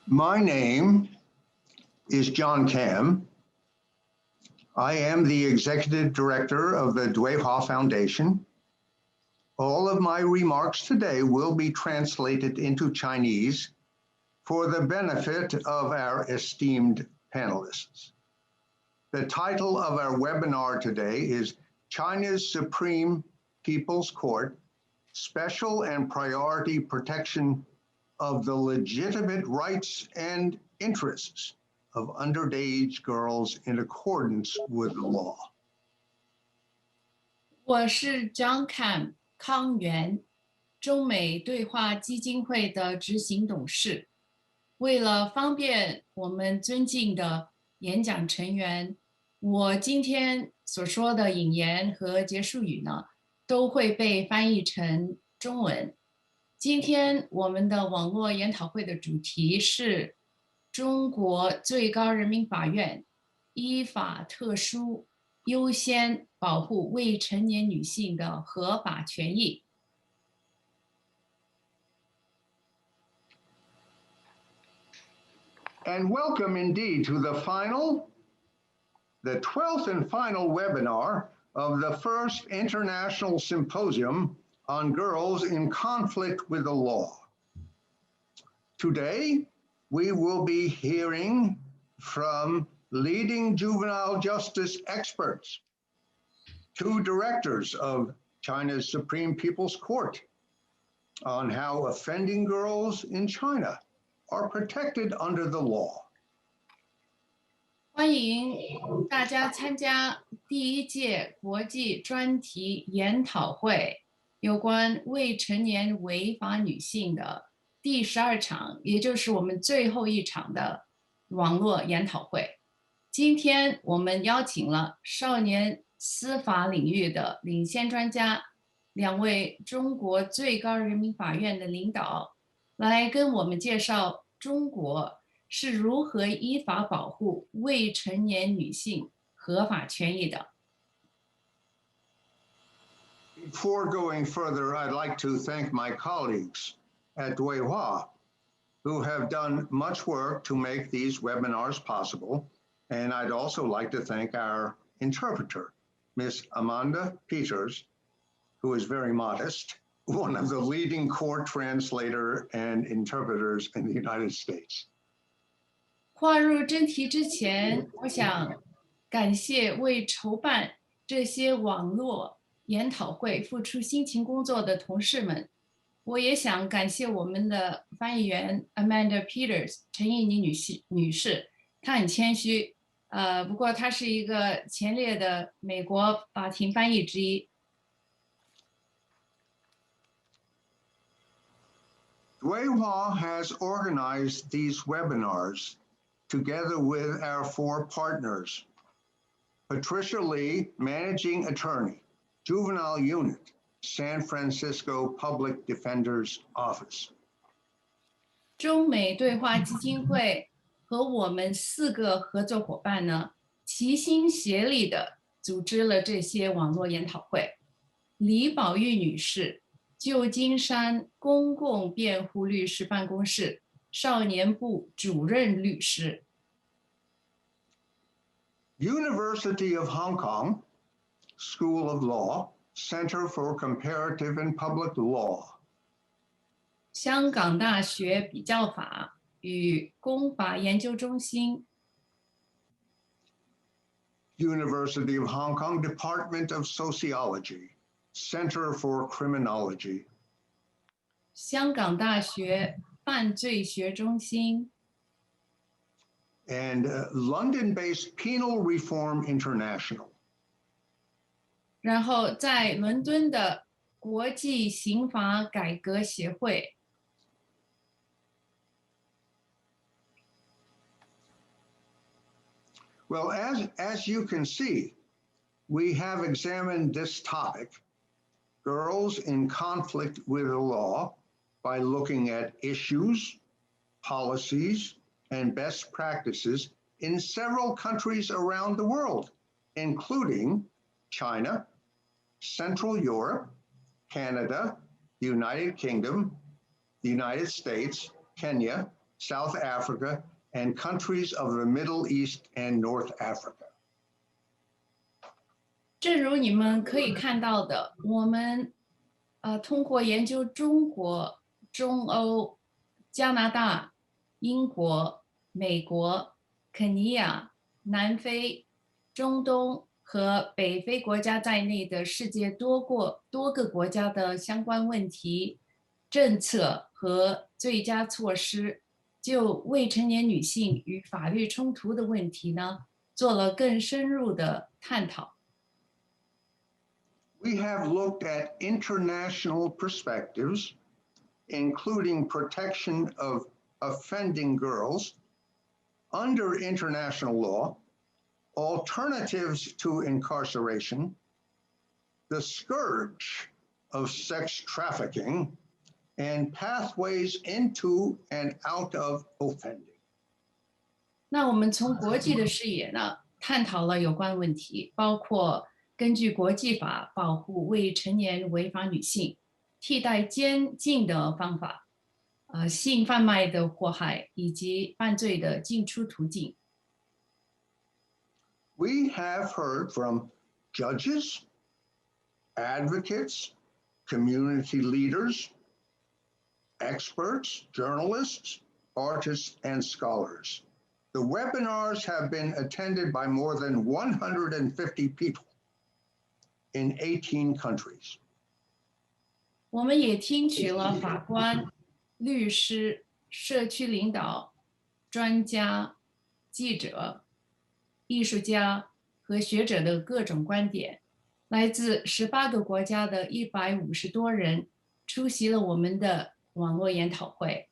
My name is John Kamm. I am the Executive Director of the Dui Hua Foundation. All of my remarks today will be translated into Chinese for the benefit of our esteemed panelists. The title of our webinar today is China's Supreme People's Court, Special and Priority Protection of the Legitimate Rights and Interests of Underage Girls in Accordance with the Law. 我是 John Kamm 康源，中美对话基金会的执行董事。为了方便我们尊敬的演讲成员，我今天所说的引言和结束语呢，都会被翻译成中文。今天我们的网络研讨会的主题是中国最高人民法院依法特殊优先保护未成年女性的合法权益。And welcome indeed to the 12th and final webinar of the first International Symposium on Girls in Conflict with the Law. Today, we will be hearing from leading juvenile justice experts, two directors of China's Supreme People's Court, on how offending girls in China are protected under the law. 欢迎大家参加第一届国际专题研讨会，有关未成年违法女性的第12场，也就是我们最后一场的网络研讨会。今天我们邀请了少年司法领域的领先专家，两位中国最高人民法院的领导，来跟我们介绍中国是如何依法保护未成年女性合法权益的。Before going further, I'd like to thank my colleagues at Dui Hua, who have done much work to make these webinars possible. And I'd also like to thank our interpreter, Miss Amanda Peters, who is very modest, one of the leading court translator and interpreters in the United States. 划入正题之前，我想感谢为筹办这些网络研讨会付出辛勤工作的同事们。我也想感谢我们的翻译员 Amanda Peters 陈艺妮女士，她很谦虚，不过她是一个前列的美国法庭翻译之一。Dui Hua has organized these webinars together with our four partners. Patricia Lee, Managing Attorney, Juvenile Unit, San Francisco Public Defender's Office. 中美对话基金会和我们4个合作伙伴呢，齐心协力地组织了这些网络研讨会。李宝玉女士，旧金山公共辩护律师办公室少年部主任律师。University of Hong Kong, School of Law, Center for Comparative and Public Law. 香港大学比较法与公法研究中心。University of Hong Kong Department of Sociology, Center for Criminology. 香港大学犯罪学中心。And London-based Penal Reform International. 然后在伦敦的国际刑法改革协会。Well, as you can see, we have examined this topic, girls in conflict with the law, by looking at issues, policies, and best practices in several countries around the world, including China, Central Europe, Canada, the United Kingdom, the United States, Kenya, South Africa, and countries of the Middle East and North Africa. 正如你们可以看到的，我们通过研究中国、中欧、加拿大、英国、美国、肯尼亚、南非、中东和北非国家在内的世界多个国家的相关问题、政策和最佳措施，就未成年女性与法律冲突的问题呢，做了更深入的探讨。We have looked at international perspectives, including protection of offending girls under international law, alternatives to incarceration, the scourge of sex trafficking, and pathways into and out of offending. 那我们从国际的视野呢，探讨了有关问题，包括根据国际法保护未成年违法女性、替代监禁的方法、性贩卖的祸害以及犯罪的进出途径。We have heard from judges, advocates, community leaders, experts, journalists, artists, and scholars. The webinars have been attended by more than 150 people in 18 countries. 我们也听取了法官、律师、社区领导、专家、记者、艺术家和学者的各种观点，来自18个国家的150多人出席了我们的网络研讨会。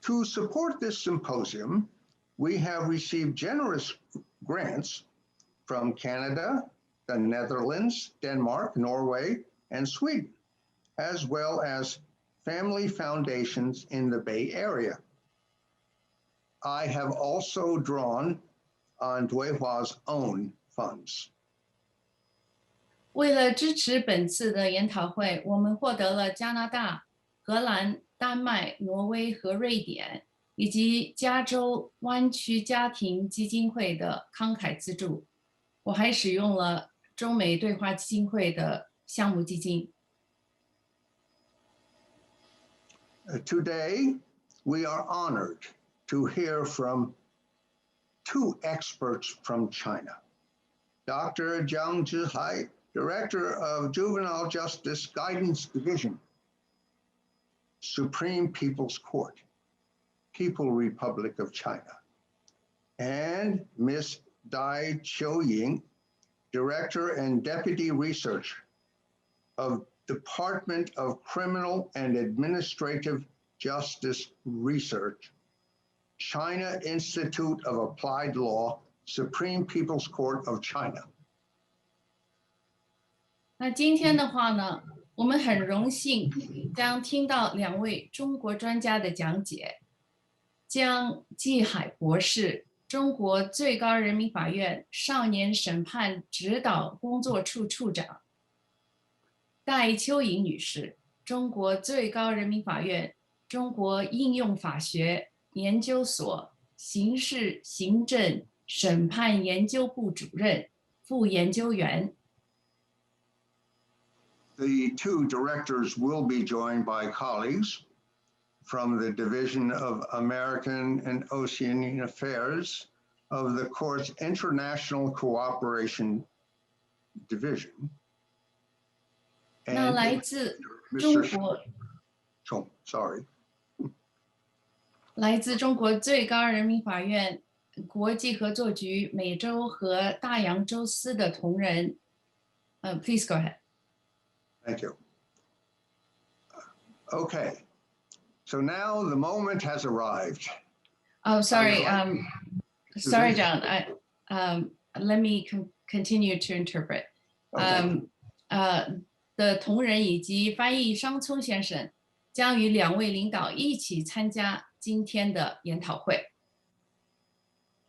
To support this symposium, we have received generous grants from Canada, the Netherlands, Denmark, Norway, and Sweden, as well as family foundations in the Bay Area. I have also drawn on Dui Hua's own funds. 为了支持本次的研讨会，我们获得了加拿大、荷兰、丹麦、挪威和瑞典，以及加州湾区家庭基金会的慷慨资助。我还使用了中美对话基金会的项目基金。Today, we are honored to hear from two experts from China. Dr. Jiang Jihai, Director of Juvenile Justice Guidance Division, Supreme People's Court, People Republic of China, and Ms. Dai Qiuying, Director and Deputy Researcher of Department of Criminal and Administrative Justice Research, China Institute of Applied Law, Supreme People's Court of China. 那今天的话呢，我们很荣幸将听到2位中国专家的讲解。江继海博士，中国最高人民法院少年审判指导工作处处长；戴秋颖女士，中国最高人民法院中国应用法学研究所刑事行政审判研究部主任、副研究员。The two directors will be joined by colleagues from the Division of American and Oceanian Affairs of the Court's International Cooperation Division. 那来自中国，来自中国最高人民法院国际合作局美洲和大洋洲司的同仁。Please go ahead. Thank you. Okay, so now the moment has arrived. Oh, sorry. Sorry, John. Let me continue to interpret. Okay. 的同仁以及翻译商聪先生将与2位领导一起参加今天的研讨会。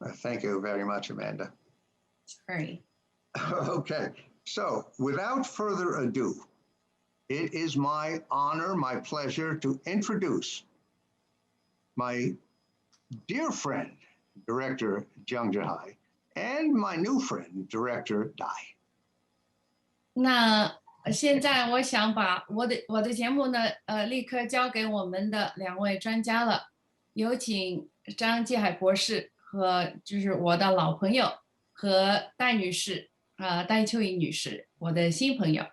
Thank you very much, Amanda. Sorry. Okay, so without further ado, It is my honor, my pleasure to introduce my dear friend, Director Jiang Jihai, and my new friend, Director Dai. 那现在我想把我的节目呢，立刻交给我们的两位专家了，有请张继海博士和就是我的老朋友和戴女士，戴秋颖女士，我的新朋友。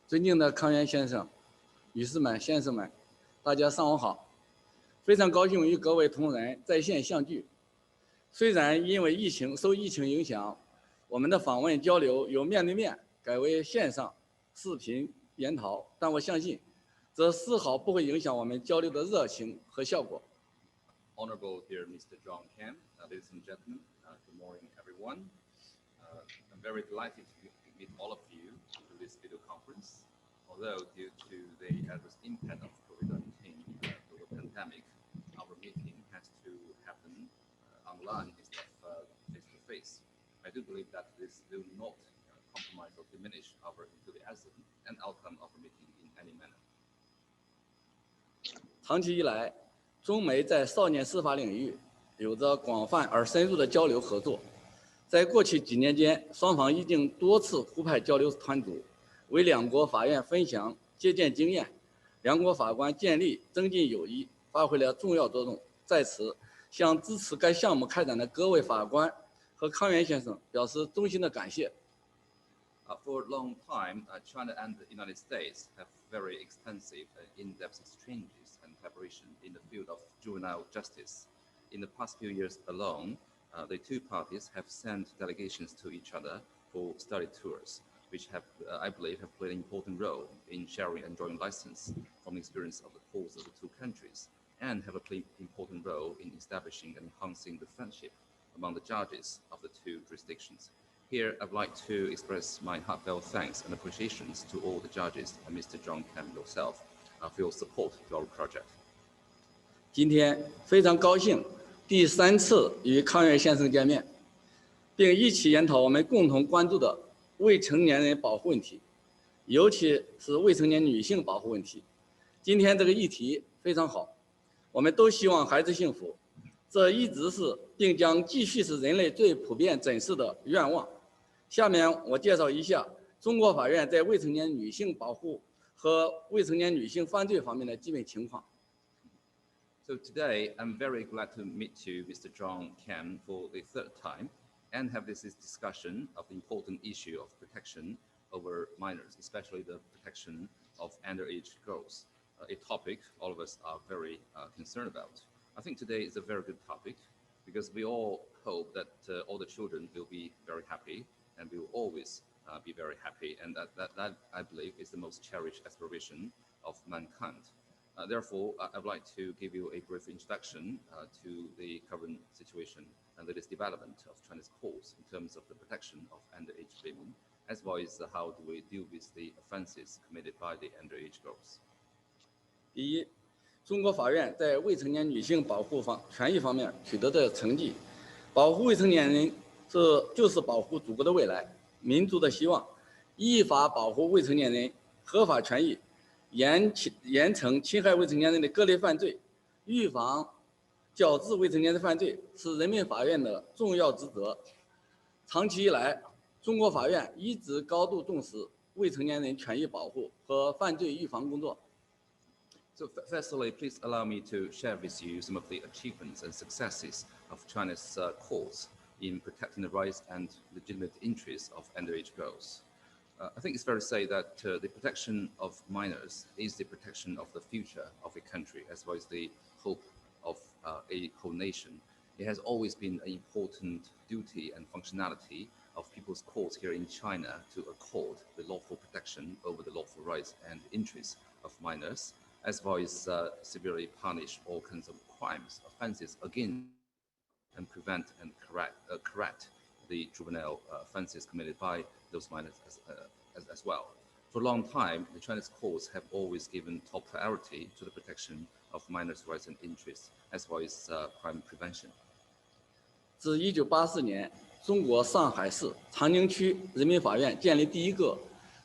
尊敬的康源先生、女士们、先生们，大家上午好！非常高兴与各位同仁在线相聚。虽然因为受疫情影响，我们的访问交流由面对面改为线上视频研讨，但我相信，这丝毫不会影响我们交流的热情和效果。Honorable dear Mr. John Kamm, ladies and gentlemen, good morning everyone. I'm very delighted to meet all of you through this video conference. Although due to the adverse impact of COVID-19 global pandemic, our meeting has to happen online instead of face-to-face. I do believe that this will not compromise or diminish our enthusiasm and outcome of our meeting in any manner. 长期以来，中美在少年司法领域有着广泛而深入的交流合作。在过去几年间，双方已经多次互派交流团组，为两国法院分享借鉴经验，两国法官建立增进友谊发挥了重要作用。在此，向支持该项目开展的各位法官和康源先生表示衷心的感谢。For a long time, China and the United States have very extensive in-depth exchanges and collaboration in the field of juvenile justice. In the past few years alone, the two parties have sent delegations to each other for study tours, which have, I believe, have played an important role in sharing and drawing lessons from the experience of the courts of the two countries, and have played an important role in establishing and enhancing the friendship among the judges of the two jurisdictions. Here, I'd like to express my heartfelt thanks and appreciations to all the judges and Mr. John Kamm yourself for your support to our project. 今天非常高兴第3次与康源先生见面，并一起研讨我们共同关注的未成年人保护问题，尤其是未成年女性保护问题。今天这个议题非常好，我们都希望孩子幸福，这一直是并将继续是人类最普遍珍视的愿望。下面我介绍一下中国法院在未成年女性保护和未成年女性犯罪方面的基本情况。So today, I'm very glad to meet you, Mr. John Kamm, for the third time, and have this discussion of the important issue of protection over minors, especially the protection of underage girls, a topic all of us are very concerned about. I think today is a very good topic because we all hope that all the children will be very happy and will always be very happy, and that I believe is the most cherished aspiration of mankind. Therefore, I'd like to give you a brief introduction to the current situation and the latest development of Chinese courts in terms of the protection of underage women, as well as how do we deal with the offenses committed by the underage girls. 第一，中国法院在未成年女性保护权益方面取得的成绩，保护未成年人就是保护祖国的未来、民族的希望，依法保护未成年人合法权益，严惩侵害未成年人的各类犯罪，预防、矫治未成年人犯罪是人民法院的重要职责。长期以来，中国法院一直高度重视未成年人权益保护和犯罪预防工作。So firstly, please allow me to share with you some of the achievements and successes of China's courts in protecting the rights and legitimate interests of underage girls. I think it's fair to say that the protection of minors is the protection of the future of a country, as well as the hope of a whole nation. It has always been an important duty and functionality of people's courts here in China to accord the lawful protection over the lawful rights and interests of minors, as well as severely punish all kinds of crimes, offenses against and prevent and correct the juvenile offenses committed by those minors as well. For a long time, the Chinese courts have always given top priority to the protection of minors' rights and interests, as well as crime prevention. 自1984年中国上海市长宁区人民法院建立第一个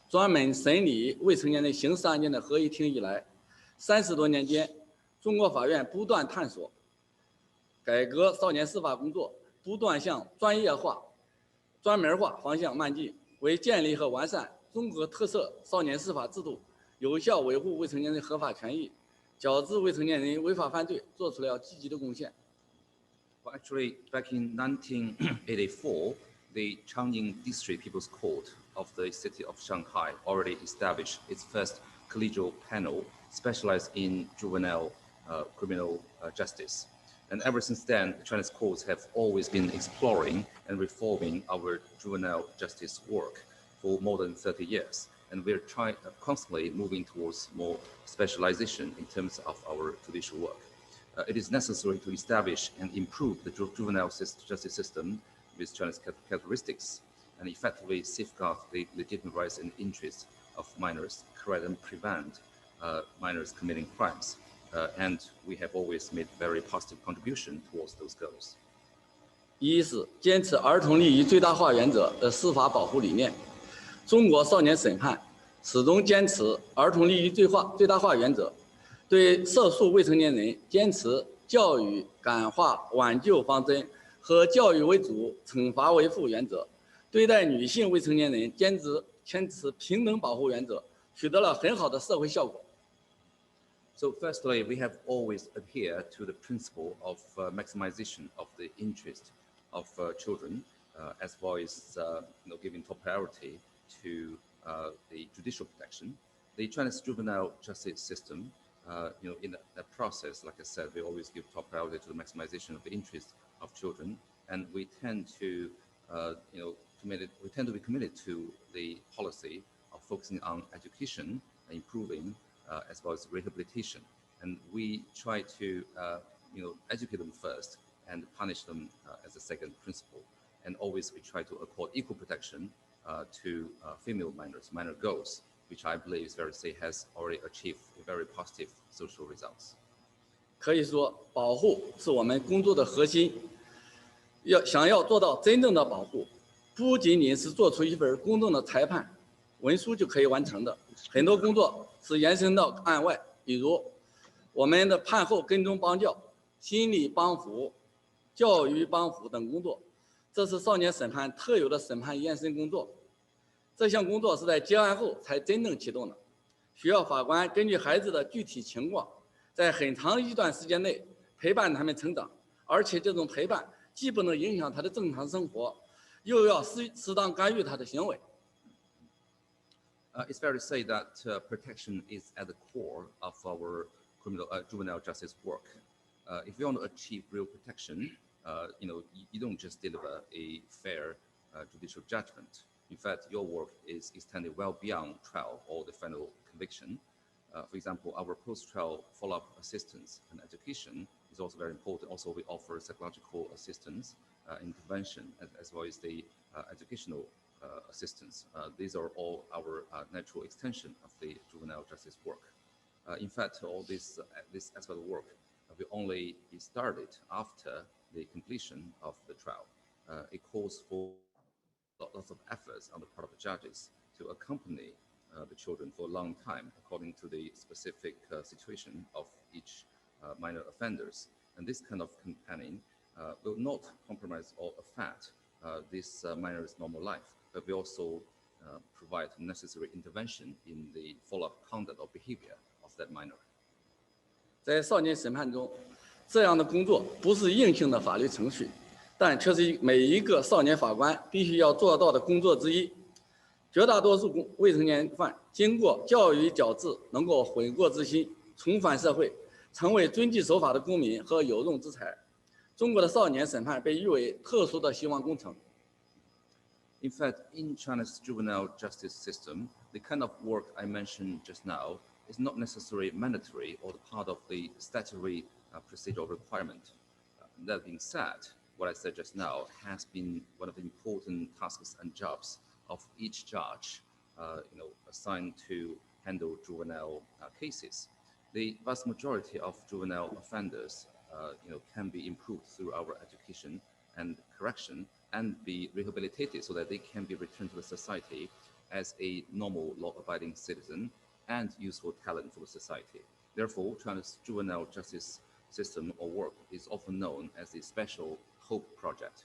专门审理未成年人刑事案件的合议庭以来，30多年间，中国法院不断探索改革少年司法工作，不断向专业化、专门化方向迈进，为建立和完善中国特色少年司法制度，有效维护未成年人合法权益，矫治未成年人违法犯罪做出了积极的贡献。Well, actually, back in 1984, the Changning District People's Court of the city of Shanghai already established its first collegial panel specialized in juvenile criminal justice. And ever since then, the Chinese courts have always been exploring and reforming our juvenile justice work for more than 30 years. And we're constantly moving towards more specialization in terms of our judicial work. It is necessary to establish and improve the juvenile justice system with Chinese characteristics and effectively safeguard the legitimate rights and interests of minors, correct and prevent minors committing crimes. And we have always made very positive contribution towards those goals. 一是坚持儿童利益最大化原则的司法保护理念，中国少年审判始终坚持儿童利益最大化原则，对涉诉未成年人坚持教育、感化、挽救方针和教育为主、惩罚为辅原则，对待女性未成年人坚持平等保护原则，取得了很好的社会效果。So firstly, we have always adhered to the principle of maximization of the interest of children, as well as giving top priority to the judicial protection. The Chinese juvenile justice system, in that process, like I said, we always give top priority to the maximization of the interest of children, and we tend to, be committed to the policy of focusing on education, improving, as well as rehabilitation, and we try to, educate them first and punish them as a second principle, and always we try to accord equal protection to female minor girls, which I believe is fair to say has already achieved very positive social results. 可以说，保护是我们工作的核心。想要做到真正的保护，不仅仅是做出一份公正的裁判文书就可以完成的，很多工作是延伸到案外，比如我们的判后跟踪帮教、心理帮扶、教育帮扶等工作，这是少年审判特有的审判延伸工作。这项工作是在结案后才真正启动的，需要法官根据孩子的具体情况，在很长一段时间内陪伴他们成长，而且这种陪伴既不能影响他的正常生活，又要适当干预他的行为。It's fair to say that protection is at the core of our juvenile justice work. If you want to achieve real protection, you don't just deliver a fair judicial judgment. In fact, your work is extended well beyond trial or the final conviction. For example, our post-trial follow-up assistance and education is also very important. Also, we offer psychological assistance, intervention, as well as the educational assistance. These are all our natural extension of the juvenile justice work. In fact, all this aspect of work will only be started after the completion of the trial. It calls for lots of efforts on the part of the judges to accompany the children for a long time, according to the specific situation of each minor offenders. And this kind of companion will not compromise or affect this minor's normal life, but we also provide necessary intervention in the follow-up conduct or behavior of that minor. 在少年审判中，这样的工作不是硬性的法律程序，但却是每一个少年法官必须要做到的工作之一。绝大多数未成年犯经过教育矫治，能够悔过自新，重返社会，成为遵纪守法的公民和有用之才。中国的少年审判被誉为特殊的希望工程。In fact, in China's juvenile justice system, the kind of work I mentioned just now is not necessarily mandatory or the part of the statutory procedural requirement. That being said, what I said just now has been one of the important tasks and jobs of each judge, assigned to handle juvenile cases. The vast majority of juvenile offenders, can be improved through our education and correction and be rehabilitated so that they can be returned to the society as a normal law-abiding citizen and useful talent for the society. Therefore, China's juvenile justice system or work is often known as the Special Hope Project.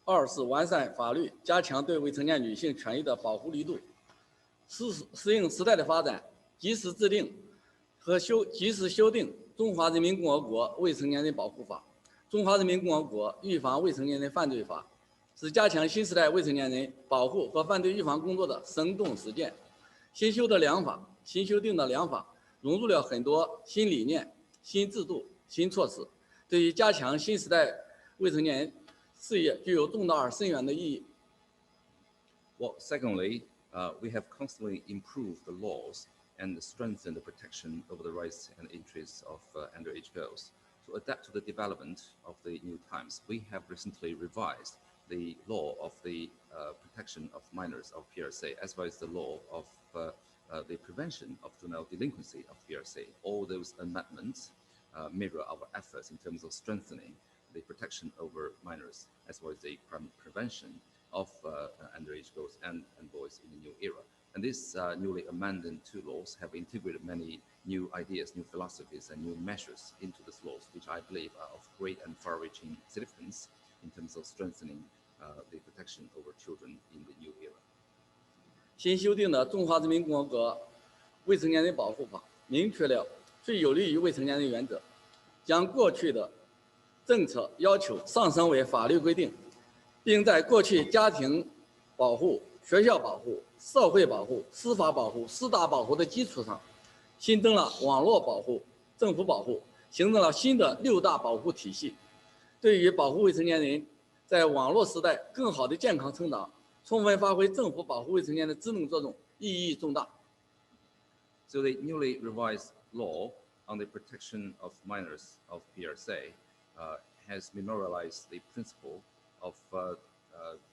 二是完善法律，加强对未成年女性权益的保护力度，适应时代的发展，及时制定和及时修订《中华人民共和国未成年人保护法》、《中华人民共和国预防未成年人犯罪法》，是加强新时代未成年人保护和犯罪预防工作的生动实践。新修订的良法融入了很多新理念、新制度、新措施，对于加强新时代未成年事业具有重大而深远的意义。Well, secondly, we have constantly improved the laws and strengthened the protection over the rights and interests of underage girls. To adapt to the development of the new times, we have recently revised the law of the protection of minors of PRC, as well as the law of the prevention of juvenile delinquency of PRC. All those amendments mirror our efforts in terms of strengthening the protection over minors, as well as the prevention of underage girls and boys in the new era. And these newly amended two laws have integrated many new ideas, new philosophies, and new measures into these laws, which I believe are of great and far-reaching significance in terms of strengthening the protection over children in the new era. 新修订的《中华人民共和国未成年人保护法》明确了最有利于未成年人原则，将过去的政策要求上升为法律规定，并在过去家庭保护、学校保护、社会保护、司法保护四大保护的基础上，新增了网络保护、政府保护，形成了新的6大保护体系，对于保护未成年人在网络时代更好的健康成长，充分发挥政府保护未成年人的职能作用，意义重大。So the newly revised law on the protection of minors of PRC has memorialized the principle of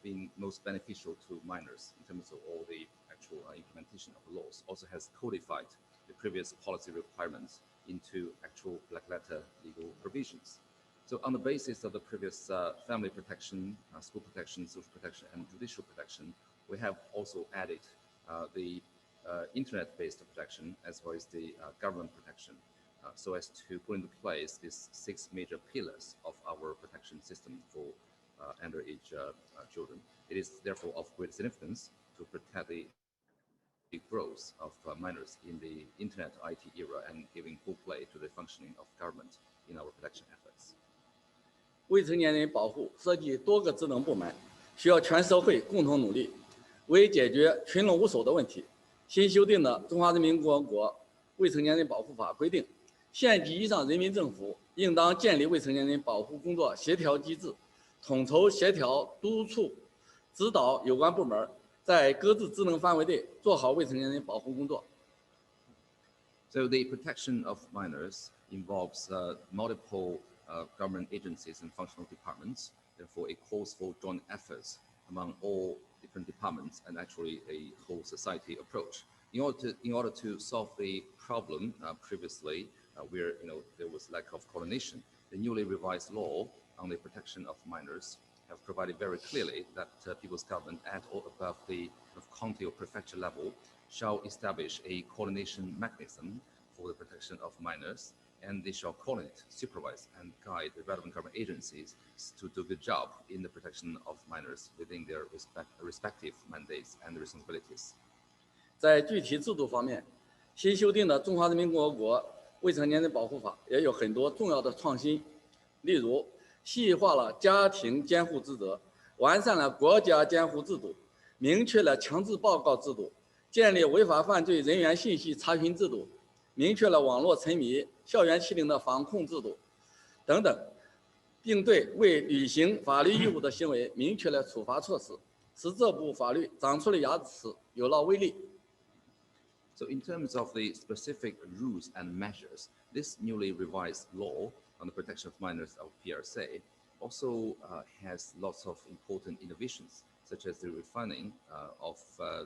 being most beneficial to minors in terms of all the actual implementation of the laws. Also has codified the previous policy requirements into actual black letter legal provisions. So on the basis of the previous family protection, school protection, social protection, and judicial protection, we have also added the internet-based protection as well as the government protection, so as to put into place these 6 major pillars of our protection system for underage children. It is therefore of great significance to protect the growth of minors in the internet IT era and giving full play to the functioning of government in our protection efforts. 未成年人保护涉及多个职能部门，需要全社会共同努力。为解决群龙无首的问题，新修订的《中华人民共和国未成年人保护法》规定，县级以上人民政府应当建立未成年人保护工作协调机制，统筹协调、督促、指导有关部门在各自职能范围内做好未成年人保护工作。So the protection of minors involves multiple government agencies and functional departments. Therefore, it calls for joint efforts among all different departments and actually a whole society approach. In order to solve the problem previously, where there was lack of coordination, the newly revised law on the protection of minors have provided very clearly that people's government at or above the county or prefecture level shall establish a coordination mechanism for the protection of minors, and they shall coordinate, supervise, and guide the relevant government agencies to do a good job in the protection of minors within their respective mandates and responsibilities. 在具体制度方面，新修订的《中华人民共和国未成年人保护法》也有很多重要的创新，例如细化了家庭监护职责，完善了国家监护制度，明确了强制报告制度，建立违法犯罪人员信息查询制度，明确了网络沉迷、校园欺凌的防控制度等等，并对未履行法律义务的行为明确了处罚措施，使这部法律长出了牙齿，有了威力。So in terms of the specific rules and measures, this newly revised law on the protection of minors of PRC also has lots of important innovations, such as the refining of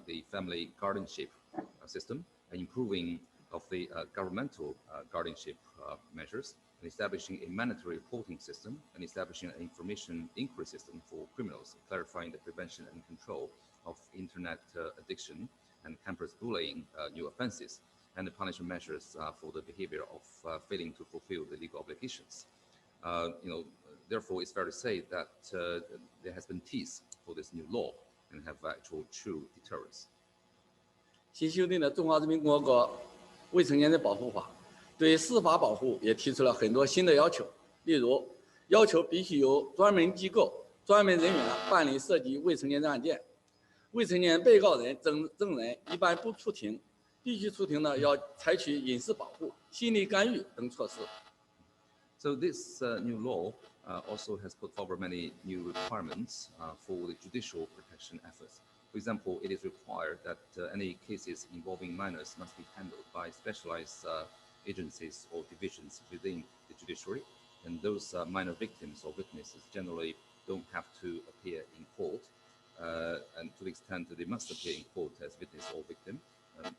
the family guardianship system and improving of the governmental guardianship measures, and establishing a mandatory reporting system, and establishing an information inquiry system for criminals, clarifying the prevention and control of internet addiction and campus bullying new offenses, and the punishment measures for the behavior of failing to fulfill the legal obligations. Therefore, it's fair to say that there has been teeth for this new law and have actual true deterrence. 新修订的《中华人民共和国未成年人保护法》对司法保护也提出了很多新的要求，例如要求必须由专门机构、专门人员办理涉及未成年人案件，未成年被告人、证人一般不出庭，必须出庭的要采取隐私保护、心理干预等措施。So this new law also has put forward many new requirements for the judicial protection efforts. For example, it is required that any cases involving minors must be handled by specialized agencies or divisions within the judiciary, and those minor victims or witnesses generally don't have to appear in court, and to the extent that they must appear in court as witness or victim,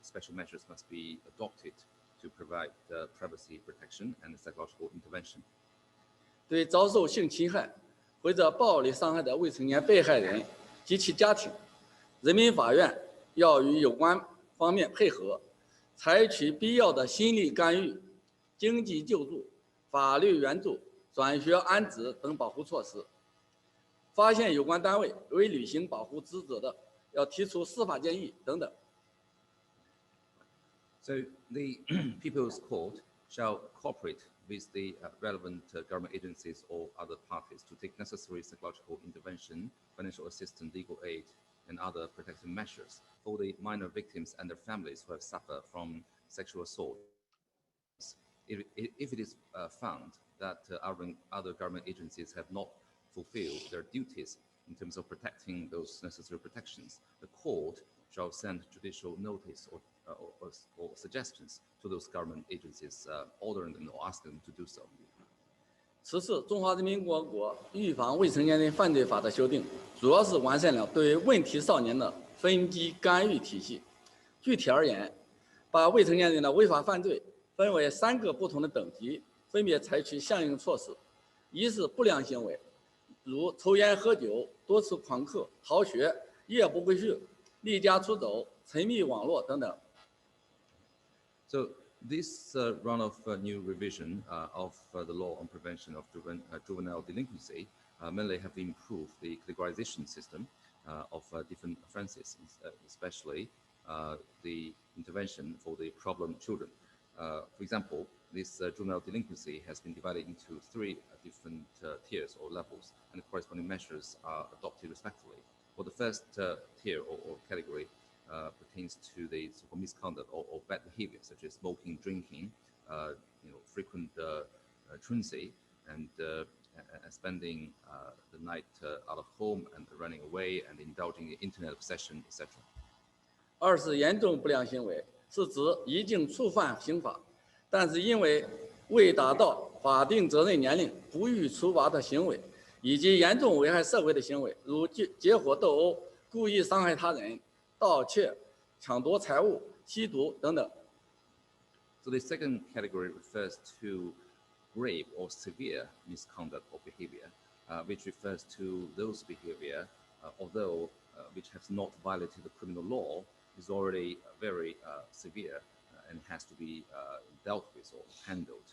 special measures must be adopted to provide privacy protection and psychological intervention. 对遭受性侵害或者暴力伤害的未成年被害人及其家庭，人民法院要与有关方面配合，采取必要的心理干预、经济救助、法律援助、转学安置等保护措施。发现有关单位未履行保护职责的，要提出司法建议等等。So the People's Court shall cooperate with the relevant government agencies or other parties to take necessary psychological intervention, financial assistance, legal aid, and other protective measures for the minor victims and their families who have suffered from sexual assault. If it is found that other government agencies have not fulfilled their duties in terms of protecting those necessary protections, the court shall send judicial notice or suggestions to those government agencies, ordering them or asking them to do so. 此次中华人民共和国预防未成年人犯罪法的修订，主要是完善了对问题少年的分级干预体系。具体而言，把未成年人的违法犯罪分为3个不同的等级，分别采取相应措施。一是不良行为，如抽烟喝酒、多次旷课、逃学、夜不归宿、离家出走、沉迷网络等等。So this round of new revision of the law on prevention of juvenile delinquency mainly have improved the categorization system of different offenses, especially the intervention for the problem children. For example, this juvenile delinquency has been divided into 3 different tiers or levels, and the corresponding measures are adopted respectively. For the first tier or category, pertains to the so-called misconduct or bad behavior, such as smoking, drinking, frequent truancy, and spending the night out of home and running away and indulging in internet obsession, etc. 二是严重不良行为，是指已经触犯刑法，但是因为未达到法定责任年龄不予处罚的行为，以及严重危害社会的行为，如结伙斗殴、故意伤害他人、盗窃、抢夺财物、吸毒等等。So the second category refers to grave or severe misconduct or behavior, which refers to those behavior, although which has not violated the criminal law, is already very severe and has to be dealt with or handled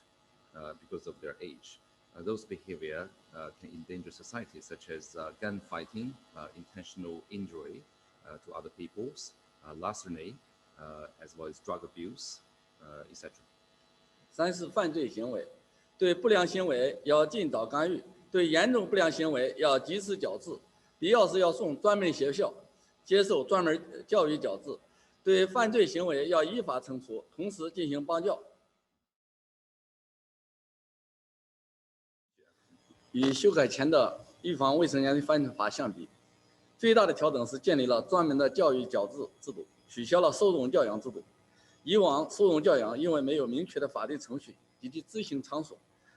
because of their age. Those behavior can endanger society, such as gunfighting, intentional injury to other peoples, larceny, as well as drug abuse, etc. 三是犯罪行为，对不良行为要尽早干预，对严重不良行为要及时矫治，必要时要送专门学校接受专门教育矫治，对犯罪行为要依法惩处，同时进行帮教。与修改前的预防未成年人犯罪法相比，最大的调整是建立了专门的教育矫治制度，取消了收容教养制度。以往收容教养因为没有明确的法定程序以及执行场所，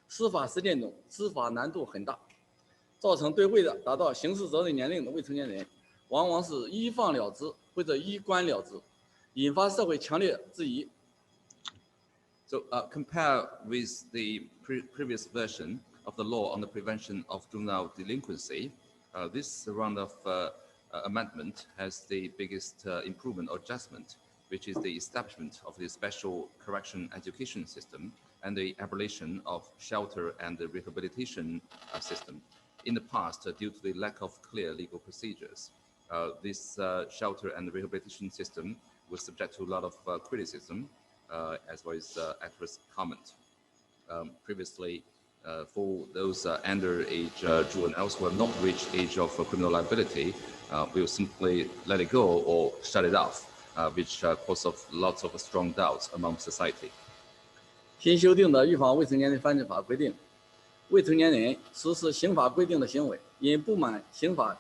司法实践中执法难度很大，造成对未达到刑事责任年龄的未成年人，往往是依放了之或者依关了之，引发社会强烈质疑。So compare with the previous version of the law on the prevention of juvenile delinquency, this round of amendment has the biggest improvement or adjustment, which is the establishment of the special correction education system and the abolition of shelter and the rehabilitation system. In the past, due to the lack of clear legal procedures, this shelter and rehabilitation system was subject to a lot of criticism as well as adverse comment. Previously, for those underage juveniles who have not reached age of criminal liability, we will simply let it go or shut it off, which causes lots of strong doubts among society. 新修订的预防未成年人犯罪法规定，未成年人实施刑法规定的行为，因不满刑法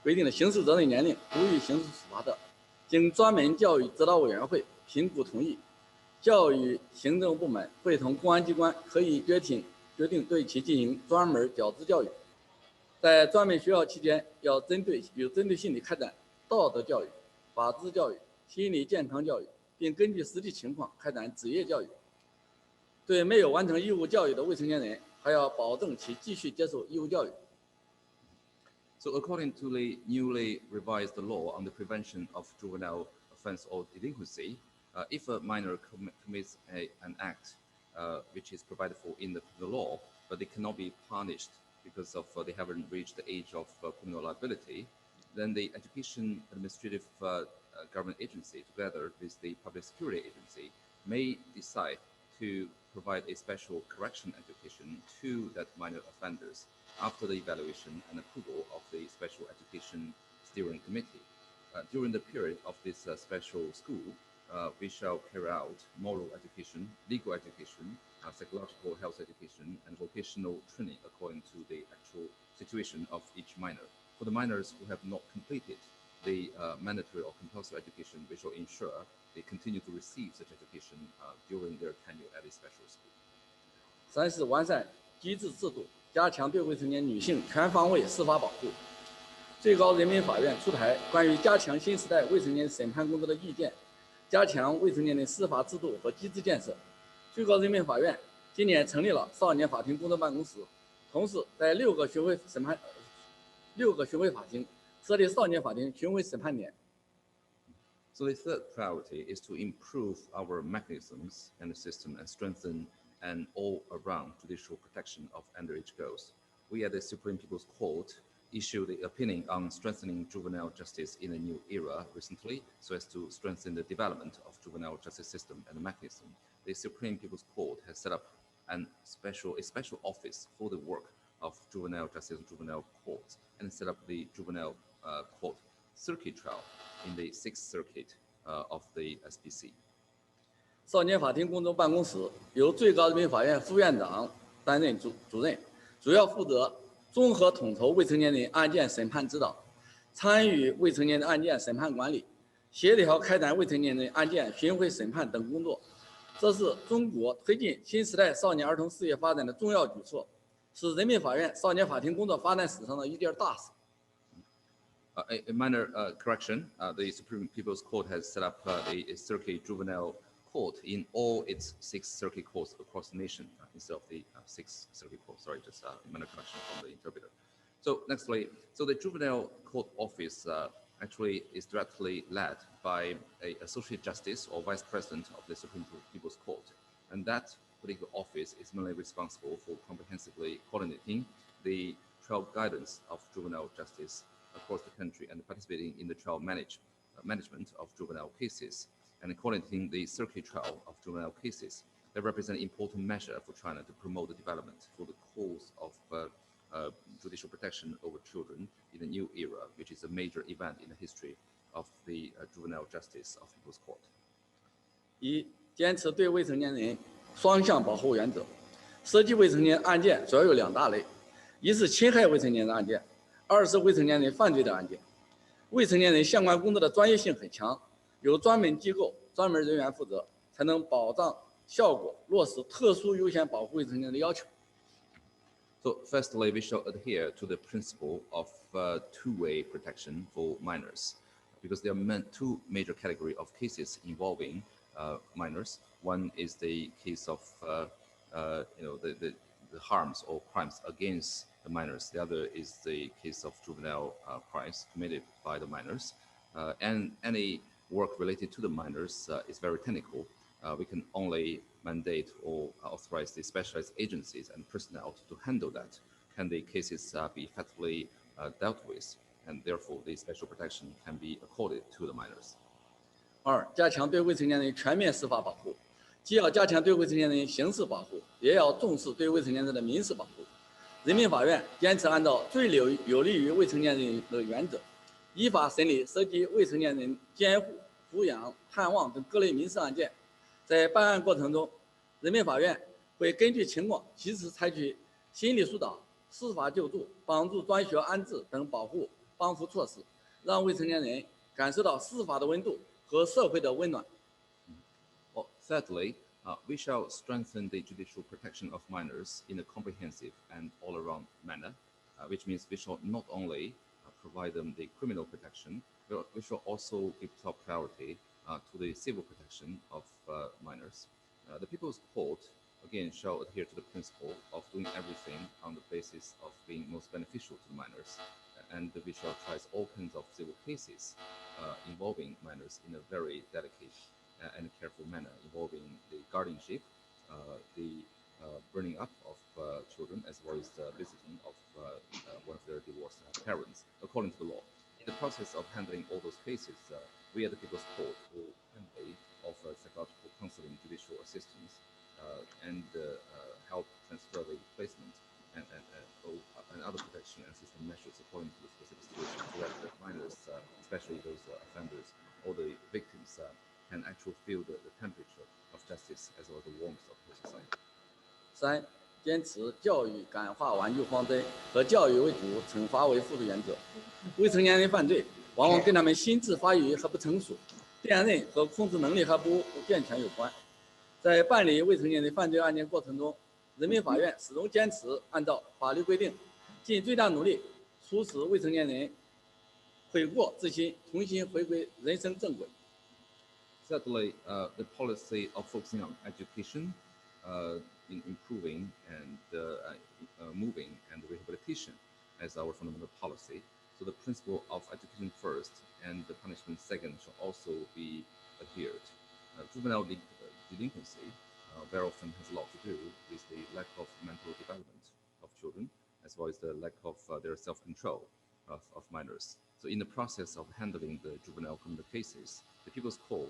规定的刑事责任年龄不予刑事处罚的，经专门教育指导委员会评估同意，教育行政部门会同公安机关可以决定对其进行专门矫治教育。在专门学校期间，要有针对性地开展道德教育、法治教育、心理健康教育，并根据实际情况开展职业教育。对没有完成义务教育的未成年人，还要保证其继续接受义务教育。So according to the newly revised law on the prevention of juvenile offense or delinquency, if a minor commits an act which is provided for in the law, but they cannot be punished because of they haven't reached the age of criminal liability, then the education administrative government agency, together with the public security agency, may decide to provide a special correction education to that minor offenders after the evaluation and approval of the Special Education Steering Committee. During the period of this special school, we shall carry out moral education, legal education, psychological health education, and vocational training according to the actual situation of each minor. For the minors who have not completed the mandatory or compulsory education, we shall ensure they continue to receive such education during their tenure at a special school. 三是完善机制制度，加强对未成年女性全方位司法保护。最高人民法院出台关于加强新时代未成年审判工作的意见，加强未成年人司法制度和机制建设。最高人民法院今年成立了少年法庭工作办公室，同时在6个巡回法庭设立少年法庭巡回审判点。So the third priority is to improve our mechanisms and the system and strengthen an all-around judicial protection of underage girls. We at the Supreme People's Court issued the opinion on strengthening juvenile justice in a new era recently, so as to strengthen the development of juvenile justice system and mechanism. The Supreme People's Court has set up a special office for the work of juvenile justice and juvenile courts, and set up the juvenile court circuit trial in the 6th circuit of the SPC. 少年法庭工作办公室由最高人民法院副院长担任主任，主要负责综合统筹未成年人案件审判指导，参与未成年人案件审判管理，协调开展未成年人案件巡回审判等工作。这是中国推进新时代少年儿童事业发展的重要举措，是人民法院少年法庭工作发展史上的一件大事。A minor correction, the Supreme People's Court has set up a circuit juvenile court in all its 6 circuit courts across the nation instead of the 6 circuit courts. Sorry, just a minor correction from the interpreter. So nextly, so the juvenile court office actually is directly led by an associate justice or vice president of the Supreme People's Court, and that particular office is mainly responsible for comprehensively coordinating the trial guidance of juvenile justice across the country and participating in the trial management of juvenile cases, and coordinating the circuit trial of juvenile cases that represent an important measure for China to promote the development for the cause of judicial protection over children in a new era, which is a major event in the history of the juvenile justice of People's Court. 一、坚持对未成年人双向保护原则。涉及未成年案件主要有2大类，一是侵害未成年人案件，二是未成年人犯罪的案件。未成年人相关工作的专业性很强，由专门机构、专门人员负责，才能保障效果落实特殊优先保护未成年人的要求。So firstly, we shall adhere to the principle of two-way protection for minors, because there are 2 major categories of cases involving minors. One is the case of the harms or crimes against the minors. The other is the case of juvenile crimes committed by the minors. And any work related to the minors is very technical. We can only mandate or authorize the specialized agencies and personnel to handle that. Can the cases be effectively dealt with? And therefore, the special protection can be accorded to the minors. 二、加强对未成年人全面司法保护，既要加强对未成年人刑事保护，也要重视对未成年人的民事保护。人民法院坚持按照最有利于未成年人的原则，依法审理涉及未成年人监护、抚养、探望等各类民事案件。在办案过程中，人民法院会根据情况及时采取心理疏导、司法救助、帮助转学安置等帮扶措施，让未成年人感受到司法的温度和社会的温暖。Well, thirdly, we shall strengthen the judicial protection of minors in a comprehensive and all-around manner, which means we shall not only provide them the criminal protection, but we shall also give top priority to the civil protection of minors. The People's Court, again, shall adhere to the principle of doing everything on the basis of being most beneficial to the minors, and we shall try all kinds of civil cases involving minors in a very delicate and careful manner, involving the guardianship, the bringing up of children, as well as the visiting of one of their divorced parents, according to the law. In the process of handling all those cases, we at the People's Court will kindly offer psychological counseling, judicial assistance, and help transfer the placement and other protection and system measures according to the specific situation, so that the minors, especially those offenders or the victims, can actually feel the temperature of justice as well as the warmth of the society. 三、坚持教育感化挽救方针和教育为主、惩罚为辅的原则。未成年人犯罪往往跟他们心智发育还不成熟、辨认和控制能力还不健全有关。在办理未成年人犯罪案件过程中，人民法院始终坚持按照法律规定，尽最大努力促使未成年人悔过自新，重新回归人生正轨。Thirdly, the policy of focusing on education, in improving and moving and rehabilitation as our fundamental policy. So the principle of education first and the punishment second shall also be adhered. Juvenile delinquency very often has a lot to do with the lack of mental development of children, as well as the lack of their self-control of minors. So in the process of handling the juvenile criminal cases, the People's Court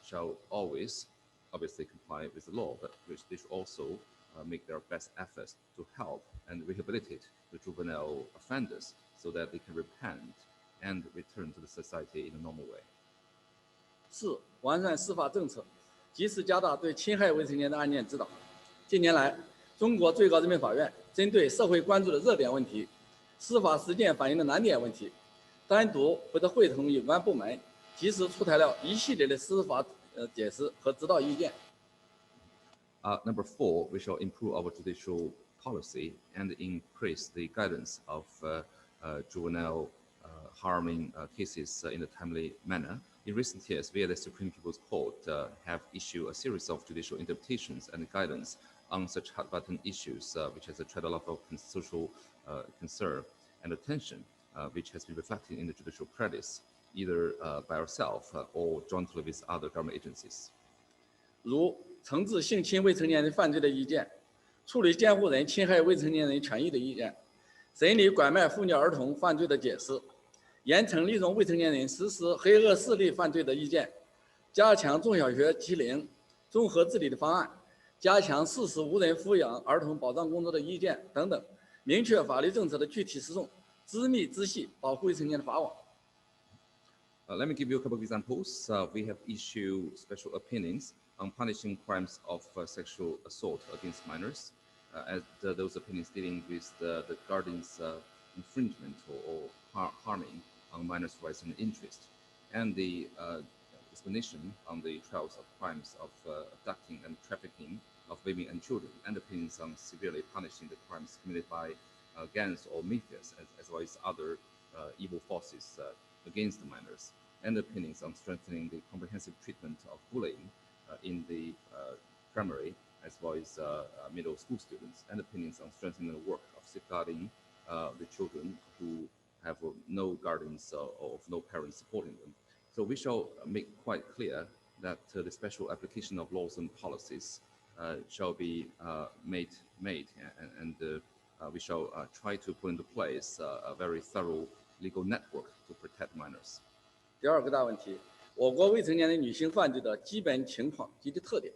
shall always obviously comply with the law, but they should also make their best efforts to help and rehabilitate the juvenile offenders so that they can repent and return to the society in a normal way. 四、完善司法政策，及时加大对侵害未成年的案件指导。近年来，中国最高人民法院针对社会关注的热点问题、司法实践反映的难点问题，单独或者会同有关部门，及时出台了一系列的司法解释和指导意见。Number 4, we shall improve our judicial policy and increase the guidance of juvenile harming cases in a timely manner. In recent years, we at the Supreme People's Court have issued a series of judicial interpretations and guidance on such hot-button issues, which has attracted a lot of social concern and attention, which has been reflected in the judicial practice, either by ourselves or jointly with other government agencies. 如惩治性侵未成年人犯罪的意见，处理监护人侵害未成年人权益的意见，审理拐卖妇女儿童犯罪的解释，严惩利用未成年人实施黑恶势力犯罪的意见，加强中小学欺凌综合治理的方案，加强事实无人抚养儿童保障工作的意见等等，明确法律政策的具体实用，织密织细保护未成年的法网。Let me give you a couple of examples. We have issued special opinions on punishing crimes of sexual assault against minors, as those opinions dealing with the guardian's infringement or harming on minors' rights and interest, and the explanation on the trials of crimes of abducting and trafficking of women and children, and opinions on severely punishing the crimes committed by gangs or mafias, as well as other evil forces against the minors, and opinions on strengthening the comprehensive treatment of bullying in the primary as well as middle school students, and opinions on strengthening the work of safeguarding the children who have no guardians or no parents supporting them. So we shall make quite clear that the special application of laws and policies shall be made and we shall try to put into place a very thorough legal network to protect minors. 第二个大问题，我国未成年的女性犯罪的基本情况及其特点。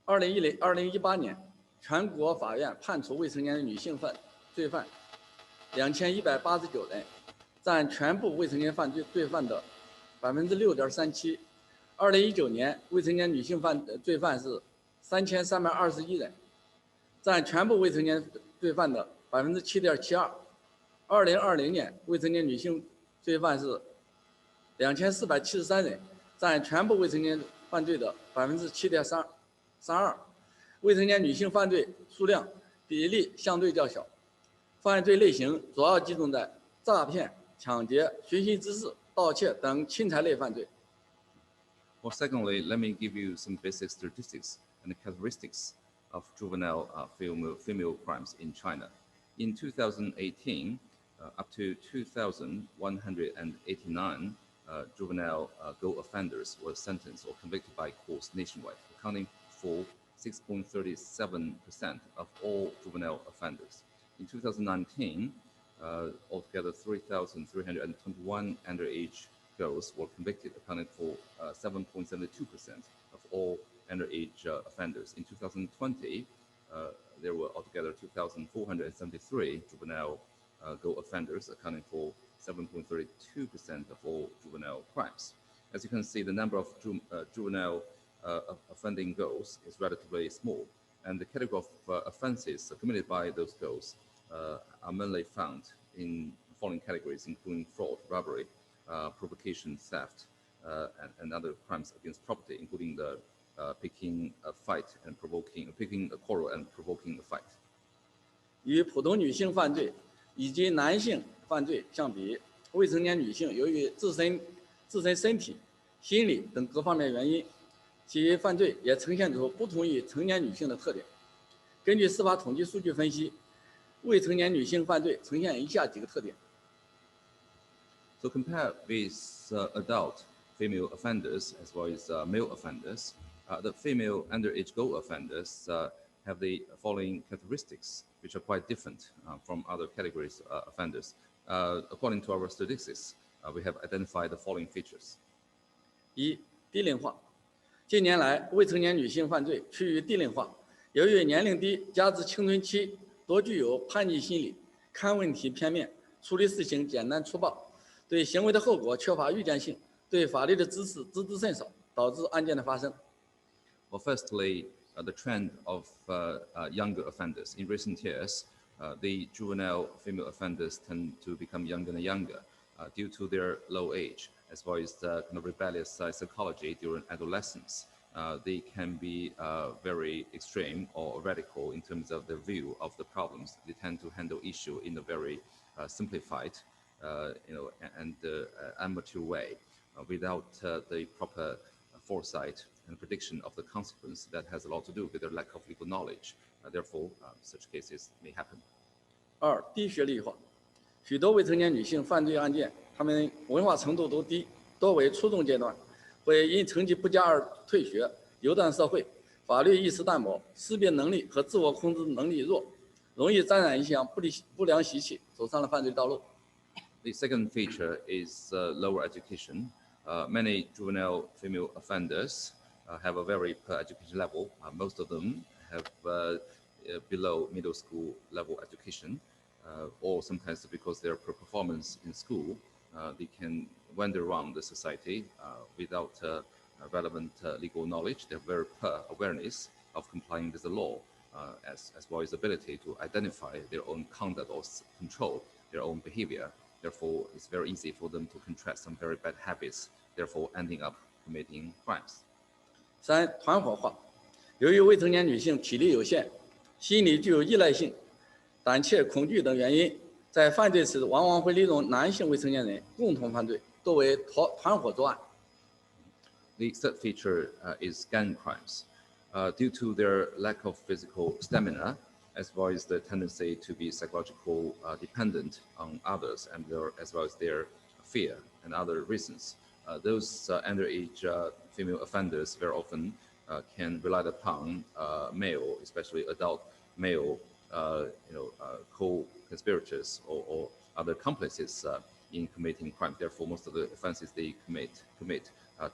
2018年，全国法院判处未成年的女性罪犯2189人，占全部未成年犯罪罪犯的6.37%。2019年，未成年女性罪犯是3321人，占全部未成年罪犯的7.72%。2020年，未成年女性罪犯是2473人，占全部未成年犯罪的7.32%。未成年女性犯罪数量比例相对较小，犯罪类型主要集中在诈骗、抢劫、寻衅滋事、盗窃等侵财类犯罪。Well, secondly, let me give you some basic statistics and characteristics of juvenile female crimes in China. In 2018, up to 2,189 juvenile girl offenders were sentenced or convicted by courts nationwide, accounting for 6.37% of all juvenile offenders. In 2019, altogether 3,321 underage girls were convicted, accounting for 7.72% of all underage offenders. In 2020, there were altogether 2,473 juvenile girl offenders, accounting for 7.32% of all juvenile crimes. As you can see, the number of juvenile offending girls is relatively small, and the category of offenses committed by those girls are mainly found in the following categories, including fraud, robbery, provocation, theft, and other crimes against property, including the picking a fight and picking a quarrel and provoking a fight. 与普通女性犯罪以及男性犯罪相比，未成年女性由于自身身体、心理等各方面原因，其犯罪也呈现出不同于成年女性的特点。根据司法统计数据分析，未成年女性犯罪呈现以下几个特点。So compared with adult female offenders as well as male offenders, the female underage girl offenders have the following characteristics, which are quite different from other categories of offenders. According to our statistics, we have identified the following features. 一、低龄化。近年来，未成年女性犯罪趋于低龄化，由于年龄低，加之青春期，多具有叛逆心理，看问题片面，处理事情简单粗暴，对行为的后果缺乏预见性，对法律的知识知之甚少，导致案件的发生。Well, firstly, the trend of younger offenders. In recent years, the juvenile female offenders tend to become younger and younger due to their low age, as well as the kind of rebellious psychology during adolescence. They can be very extreme or radical in terms of their view of the problems. They tend to handle issue in a very simplified, and amateur way, without the proper foresight and prediction of the consequence that has a lot to do with their lack of legal knowledge. Therefore, such cases may happen. 二、低学历化。许多未成年女性犯罪案件，她们文化程度都低，多为初中阶段，会因成绩不佳而退学，游荡社会，法律意识淡薄，识别能力和自我控制能力弱，容易沾染一项不良习气，走上了犯罪道路。The second feature is lower education. Many juvenile female offenders have a very poor education level. Most of them have below middle school level education, or sometimes because their performance in school, they can wander around the society without relevant legal knowledge. They have very poor awareness of complying with the law, as well as ability to identify their own conduct or control their own behavior. Therefore, it's very easy for them to contract some very bad habits, therefore ending up committing crimes. 三、团伙化。由于未成年女性体力有限，心理具有依赖性，胆怯、恐惧等原因，在犯罪时往往会利用男性未成年人共同犯罪，多为团伙作案。The third feature is gang crimes. Due to their lack of physical stamina, as well as the tendency to be psychological dependent on others, and as well as their fear and other reasons, those underage female offenders very often can rely upon male, especially adult male, co-conspirators or other accomplices in committing crime. Therefore, most of the offenses they commit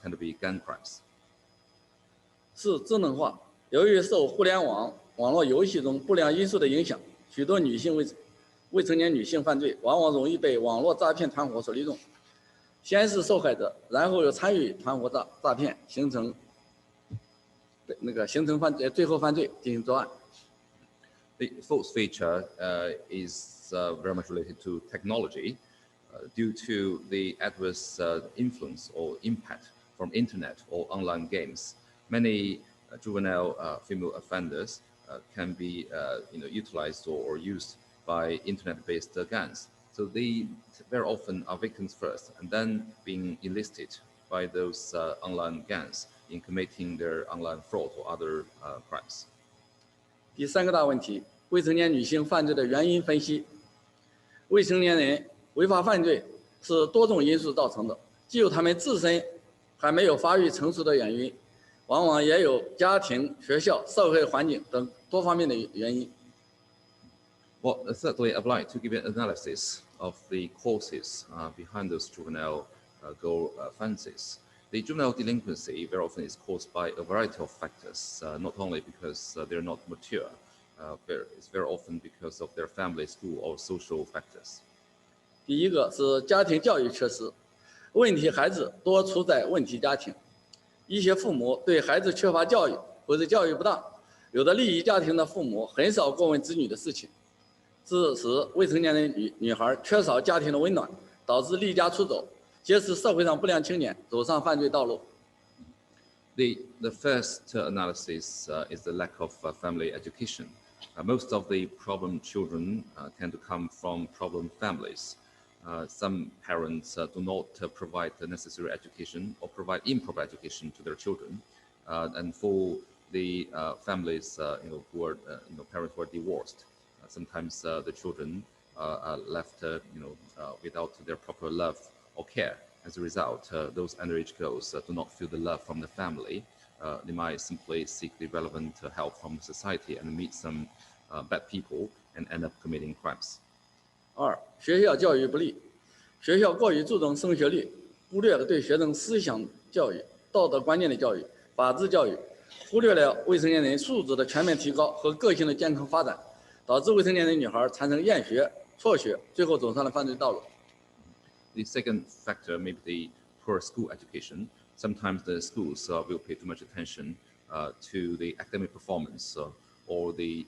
tend to be gang crimes. 四、智能化。由于受互联网网络游戏中不良因素的影响，许多未成年女性犯罪往往容易被网络诈骗团伙所利用，先是受害者，然后又参与团伙诈骗，形成犯罪，最后犯罪进行作案。The fourth feature is very much related to technology. Due to the adverse influence or impact from internet or online games, many juvenile female offenders can be utilized or used by internet-based gangs. So they very often are victims first, and then being enlisted by those online gangs in committing their online fraud or other crimes. 第三个大问题，未成年女性犯罪的原因分析。未成年人违法犯罪是多种因素造成的，既有他们自身还没有发育成熟的原因，往往也有家庭、学校、社会环境等多方面的原因。Well, thirdly, I'd like to give an analysis of the causes behind those juvenile girl offenses. The juvenile delinquency very often is caused by a variety of factors, not only because they're not mature, it's very often because of their family, school, or social factors. 第一个是家庭教育缺失，问题孩子多出在问题家庭，一些父母对孩子缺乏教育或者教育不当，有的利益家庭的父母很少过问子女的事情，致使未成年的女孩缺少家庭的温暖，导致离家出走，结识社会上不良青年，走上犯罪道路。The first analysis is the lack of family education. Most of the problem children tend to come from problem families. Some parents do not provide the necessary education or provide improper education to their children, and for the families who are parents who are divorced, sometimes the children are left without their proper love or care. As a result, those underage girls do not feel the love from the family. They might simply seek the relevant help from society and meet some bad people and end up committing crimes. 二、学校教育不力，学校过于注重升学率，忽略了对学生思想教育、道德观念的教育、法治教育，忽略了未成年人素质的全面提高和个性的健康发展，导致未成年人女孩产生厌学、辍学，最后走上了犯罪道路。The second factor may be the poor school education. Sometimes the schools will pay too much attention to the academic performance or the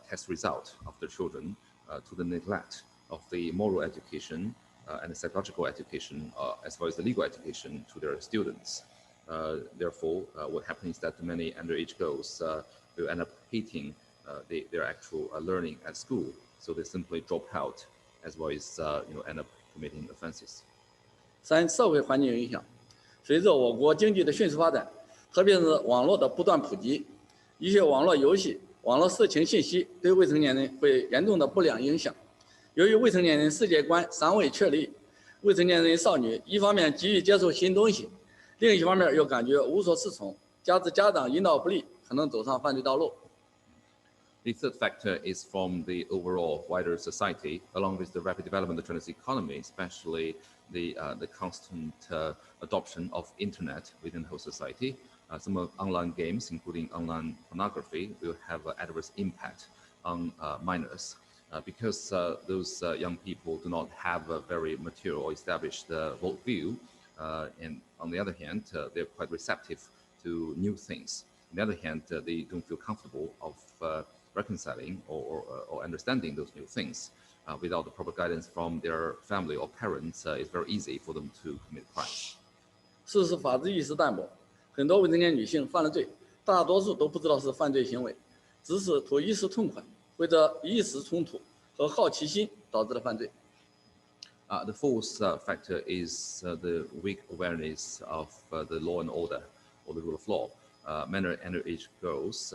test result of the children, to the neglect of the moral education and the psychological education, as well as the legal education to their students. Therefore, what happens is that many underage girls will end up hating their actual learning at school, so they simply drop out, as well as end up committing offenses. 三、社会环境影响。随着我国经济的迅速发展，特别是网络的不断普及，一些网络游戏、网络色情信息对未成年人会严重的不良影响。由于未成年人世界观尚未确立，未成年人少女一方面急于接受新东西，另一方面又感觉无所适从，加之家长引导不力，可能走上犯罪道路。The third factor is from the overall wider society, along with the rapid development of the Chinese economy, especially the constant adoption of internet within the whole society. Some of online games, including online pornography, will have an adverse impact on minors because those young people do not have a very mature or established worldview. And on the other hand, they're quite receptive to new things. On the other hand, they don't feel comfortable of reconciling or understanding those new things. Without the proper guidance from their family or parents, it's very easy for them to commit crimes. 四是法治意识淡薄，很多未成年女性犯了罪，大多数都不知道是犯罪行为，只是图一时痛快或者一时冲突和好奇心导致了犯罪。The fourth factor is the weak awareness of the law and order. or the rule of law, many underage girls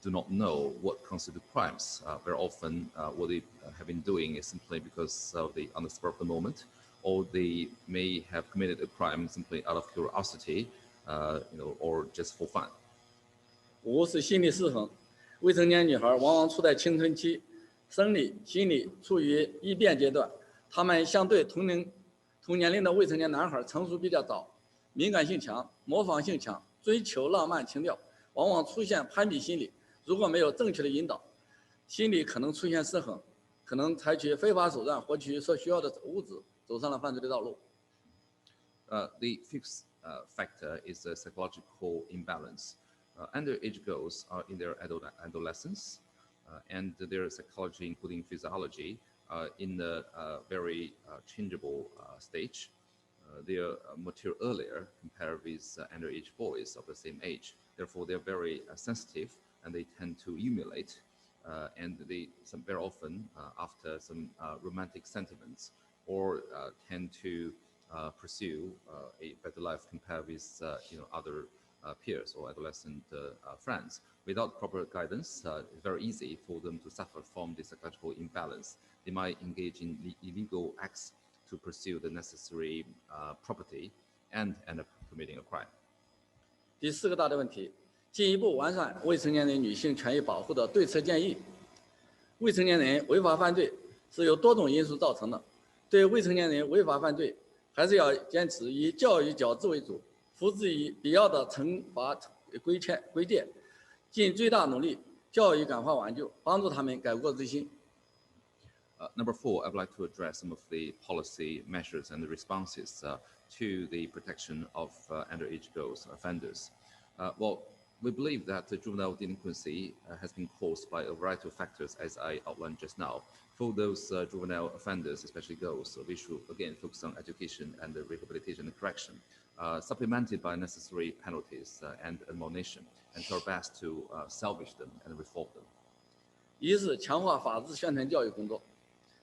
do not know what constitute crimes. Very often, what they have been doing is simply because of on the spur of the moment, or they may have committed a crime simply out of curiosity, or just for fun. 5是心理失衡，未成年女孩往往处在青春期，生理、心理处于异变阶段，她们相对同年龄的未成年男孩成熟比较早，敏感性强，模仿性强，追求浪漫情调，往往出现攀比心理。如果没有正确的引导，心理可能出现失衡，可能采取非法手段获取所需要的物质，走上了犯罪的道路。The fifth factor is a psychological imbalance. Underage girls are in their adolescence, and their psychology, including physiology, in a very changeable stage. They are mature earlier compared with underage boys of the same age. Therefore, they're very sensitive, and they tend to emulate. And they very often, after some romantic sentiments, or tend to pursue a better life compared with other peers or adolescent friends. Without proper guidance, it's very easy for them to suffer from the psychological imbalance. They might engage in illegal acts to pursue the necessary property and end up committing a crime. 第4个大的问题，进一步完善未成年人女性权益保护的对策建议。未成年人违法犯罪是由多种因素造成的，对未成年人违法犯罪，还是要坚持以教育矫治为主，扶植以必要的惩罚规定，尽最大努力教育感化挽救，帮助他们改过自新。Number 4, I would like to address some of the policy measures and the responses to the protection of underage girls offenders. Well, we believe that the juvenile delinquency has been caused by a variety of factors, as I outlined just now. For those juvenile offenders, especially girls, we should again focus on education and rehabilitation and correction, supplemented by necessary penalties and admonition, and do our best to salvage them and reform them. 一是强化法治宣传教育工作。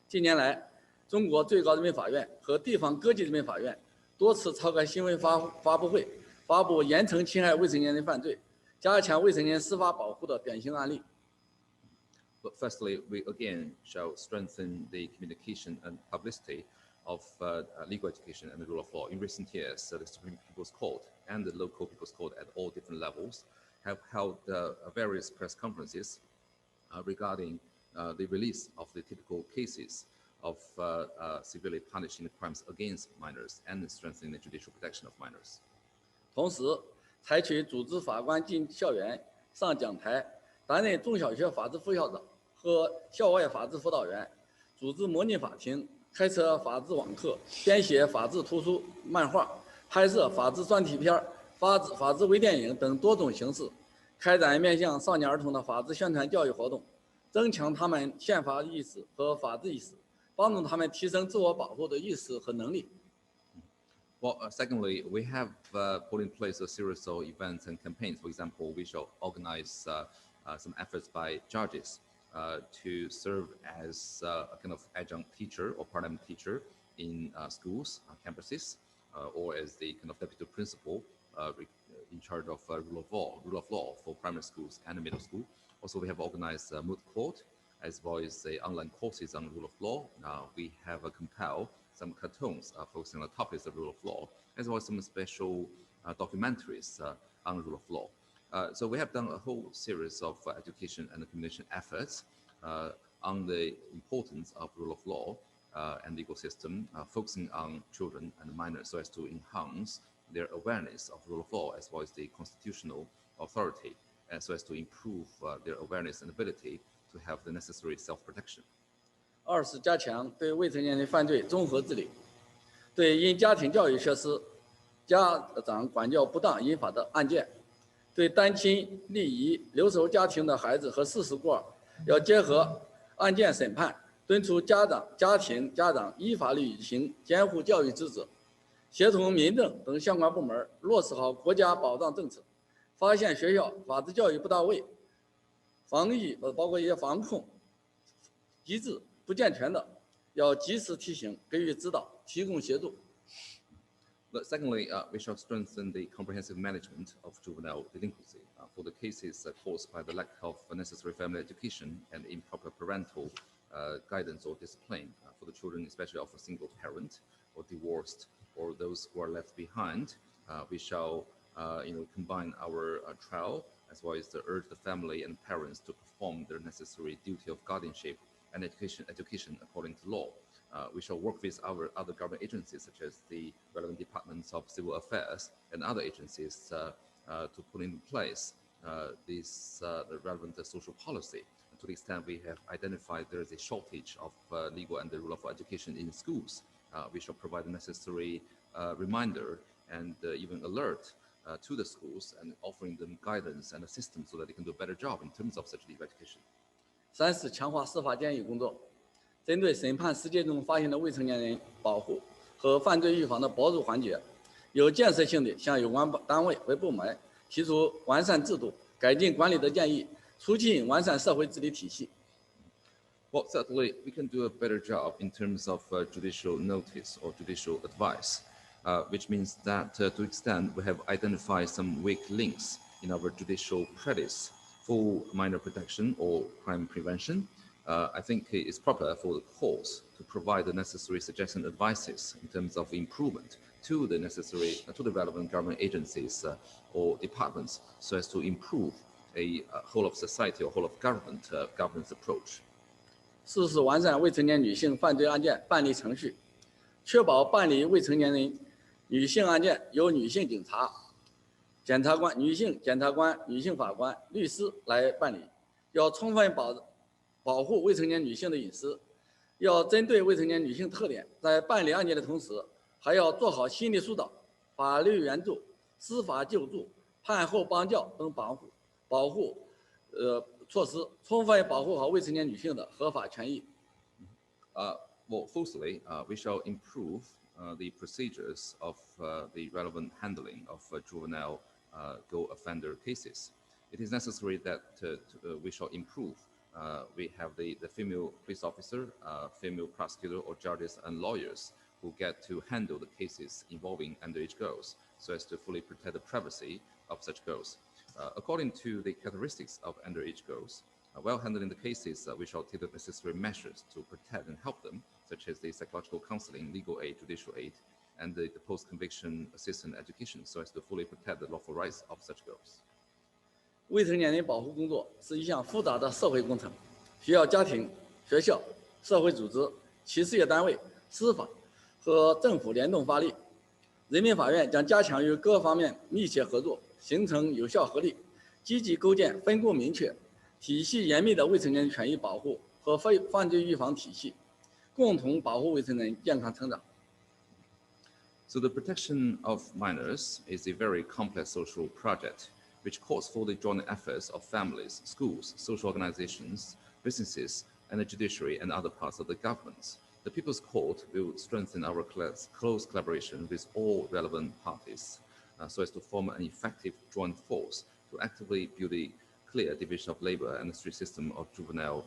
近年来，中国最高人民法院和地方各级人民法院多次召开新闻发布会，发布严惩侵害未成年人犯罪、加强未成年司法保护的典型案例。But firstly, we again shall strengthen the communication and publicity of legal education and the rule of law. In recent years, the Supreme People's Court and the local People's Court at all different levels have held various press conferences regarding the release of the typical cases of severely punishing crimes against minors and strengthening the judicial protection of minors. 同时，采取组织法官进校园、上讲台，担任中小学法制副校长和校外法制辅导员，组织模拟法庭，开设法治网课，编写法治图书、漫画，拍摄法治专题片、法治微电影等多种形式，开展面向少年儿童的法治宣传教育活动，增强他们宪法意识和法治意识，帮助他们提升自我保护的意识和能力。Well, secondly, we have put in place a series of events and campaigns. For example, we shall organize some efforts by judges to serve as a kind of adjunct teacher or part-time teacher in schools, campuses, or as the kind of deputy principal in charge of rule of law for primary schools and middle school. Also, we have organized a moot court as well as the online courses on the rule of law. Now, we have compiled some cartoons focusing on the topics of rule of law, as well as some special documentaries on the rule of law. So we have done a whole series of education and communication efforts on the importance of rule of law and legal system, focusing on children and minors so as to enhance their awareness of rule of law as well as the constitutional authority, and so as to improve their awareness and ability to have the necessary self-protection. 2是加强对未成年人犯罪综合治理，对因家庭教育缺失、家长管教不当引发的案件，对单亲、离异、留守家庭的孩子和事实孤儿，要结合案件审判，敦促家长依法履行监护教育职责，协同民政等相关部门落实好国家保障政策，发现学校法治教育不到位、防疫包括一些防控机制不健全的，要及时提醒，给予指导，提供协助。But secondly, we shall strengthen the comprehensive management of juvenile delinquency for the cases caused by the lack of necessary family education and improper parental guidance or discipline for the children, especially of a single parent or divorced or those who are left behind. We shall combine our trial as well as to urge the family and parents to perform their necessary duty of guardianship and education according to law. We shall work with our other government agencies, such as the relevant departments of civil affairs and other agencies, to put in place the relevant social policy. To the extent we have identified there is a shortage of legal and the rule of law education in schools, we shall provide the necessary reminder and even alert to the schools and offering them guidance and assistance so that they can do a better job in terms of such legal education. 3是强化司法监狱工作，针对审判事件中发现的未成年人保护和犯罪预防的薄弱环节，有建设性的向有关单位和部门提出完善制度、改进管理的建议，促进完善社会治理体系。Well, certainly we can do a better job in terms of judicial notice or judicial advice, which means that to the extent we have identified some weak links in our judicial practice for minor protection or crime prevention, I think it's proper for the courts to provide the necessary suggestions and advices in terms of improvement to the relevant government agencies or departments, so as to improve a whole of society or whole of governance approach. 4是完善未成年女性犯罪案件办理程序，确保办理未成年人女性案件由女性警察、检察官、女性检察官、女性法官、律师来办理，要充分保护未成年女性的隐私，要针对未成年女性特点，在办理案件的同时，还要做好心理疏导、法律援助、司法救助、判后帮教等保护措施，充分保护好未成年女性的合法权益。Well, firstly, we shall improve the procedures of the relevant handling of juvenile offender cases. It is necessary that we shall improve. We have the female police officer, female prosecutor or judges and lawyers who get to handle the cases involving underage girls so as to fully protect the privacy of such girls. According to the characteristics of underage girls, while handling the cases, we shall take the necessary measures to protect and help them, such as the psychological counseling, legal aid, judicial aid, and the post-conviction assistance education, so as to fully protect the lawful rights of such girls. 未成年人保护工作是一项复杂的社会工程，需要家庭、学校、社会组织、企事业单位、司法和政府联动发力。人民法院将加强与各方面密切合作，形成有效合力，积极构建分工明确、体系严密的未成年人权益保护和犯罪预防体系，共同保护未成年人健康成长。So the protection of minors is a very complex social project, which calls for the joint efforts of families, schools, social organizations, businesses, and the judiciary and other parts of the government. The People's Court will strengthen our close collaboration with all relevant parties so as to form an effective joint force to actively build a clear division of labor and the strict system of juvenile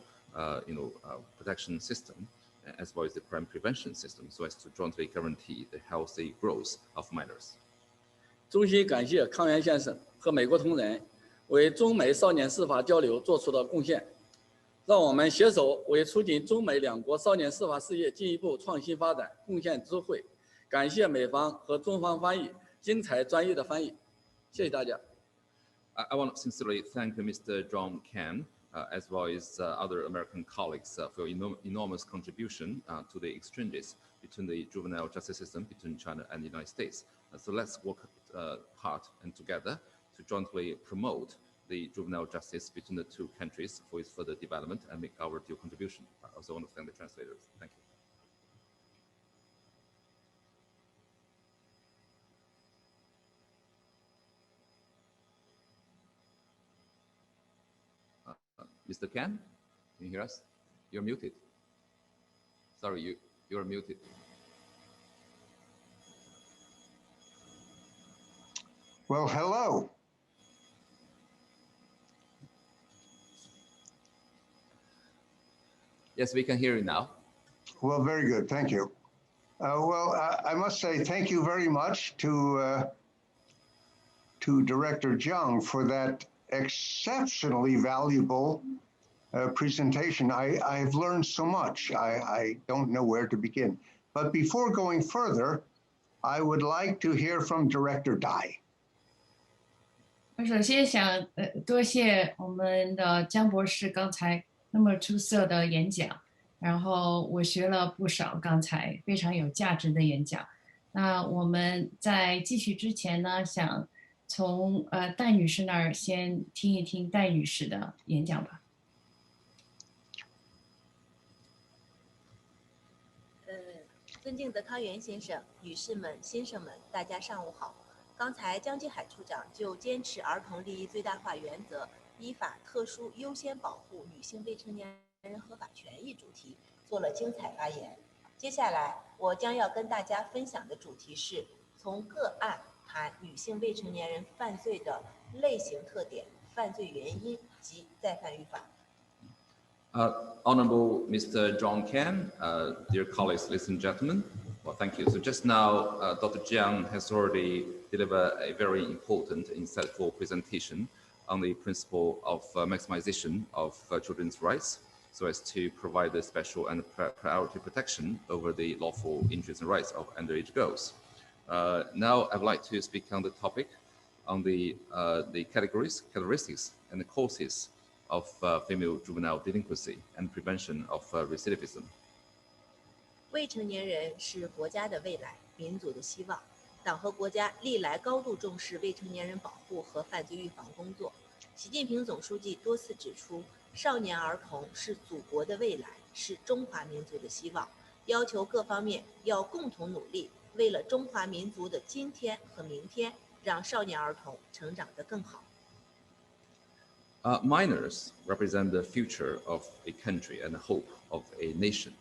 protection system, as well as the crime prevention system, so as to jointly guarantee the healthy growth of minors. 衷心感谢康源先生和美国同仁为中美少年司法交流做出的贡献，让我们携手为促进中美两国少年司法事业进一步创新发展贡献智慧。感谢美方和中方翻译精彩专业的翻译，谢谢大家。I want to sincerely thank Mr. John Kamm, as well as other American colleagues for your enormous contribution to the exchanges between the juvenile justice system between China and the United States. So let's work hard and together to jointly promote the juvenile justice between the two countries for its further development and make our due contribution. I also want to thank the translators. Thank you. Mr. Kamm, can you hear us? You're muted. Sorry, you're muted. Well, hello. Yes, we can hear you now. Well, very good. Thank you. Well, I must say thank you very much to Director Jiang for that exceptionally valuable presentation. I've learned so much. I don't know where to begin. But before going further, I would like to hear from Director Dai. 我首先想多谢我们的江博士刚才那么出色的演讲，然后我学了不少刚才非常有价值的演讲。那我们在继续之前呢，想从戴女士那儿先听一听戴女士的演讲吧。尊敬的康源先生、女士们、先生们，大家上午好。刚才江基海处长就坚持儿童利益最大化原则，依法特殊优先保护女性未成年人合法权益主题做了精彩发言。接下来我将要跟大家分享的主题是从个案谈女性未成年人犯罪的类型特点、犯罪原因及再犯预防。Honorable Mr. John Kamm, dear colleagues, ladies and gentlemen, well, thank you. So just now, Dr. Jiang has already delivered a very important, insightful presentation on the principle of maximization of children's rights, so as to provide the special and priority protection over the lawful interests and rights of underage girls. Now, I'd like to speak on the topic on the characteristics, and the causes of female juvenile delinquency and prevention of recidivism. 未成年人是国家的未来，民族的希望。党和国家历来高度重视未成年人保护和犯罪预防工作。习近平总书记多次指出，少年儿童是祖国的未来，是中华民族的希望，要求各方面要共同努力，为了中华民族的今天和明天，让少年儿童成长得更好。Minors represent the future of a country and the hope of a nation.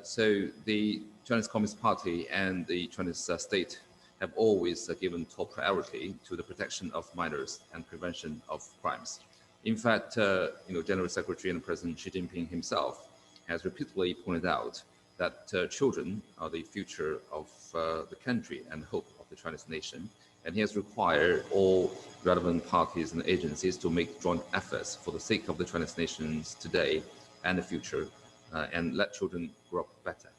So the Chinese Communist Party and the Chinese state have always given top priority to the protection of minors and prevention of crimes. In fact, General Secretary and President Xi Jinping himself has repeatedly pointed out that children are the future of the country and hope of the Chinese nation. And he has required all relevant parties and agencies to make joint efforts for the sake of the Chinese nations today and the future, and let children grow up better.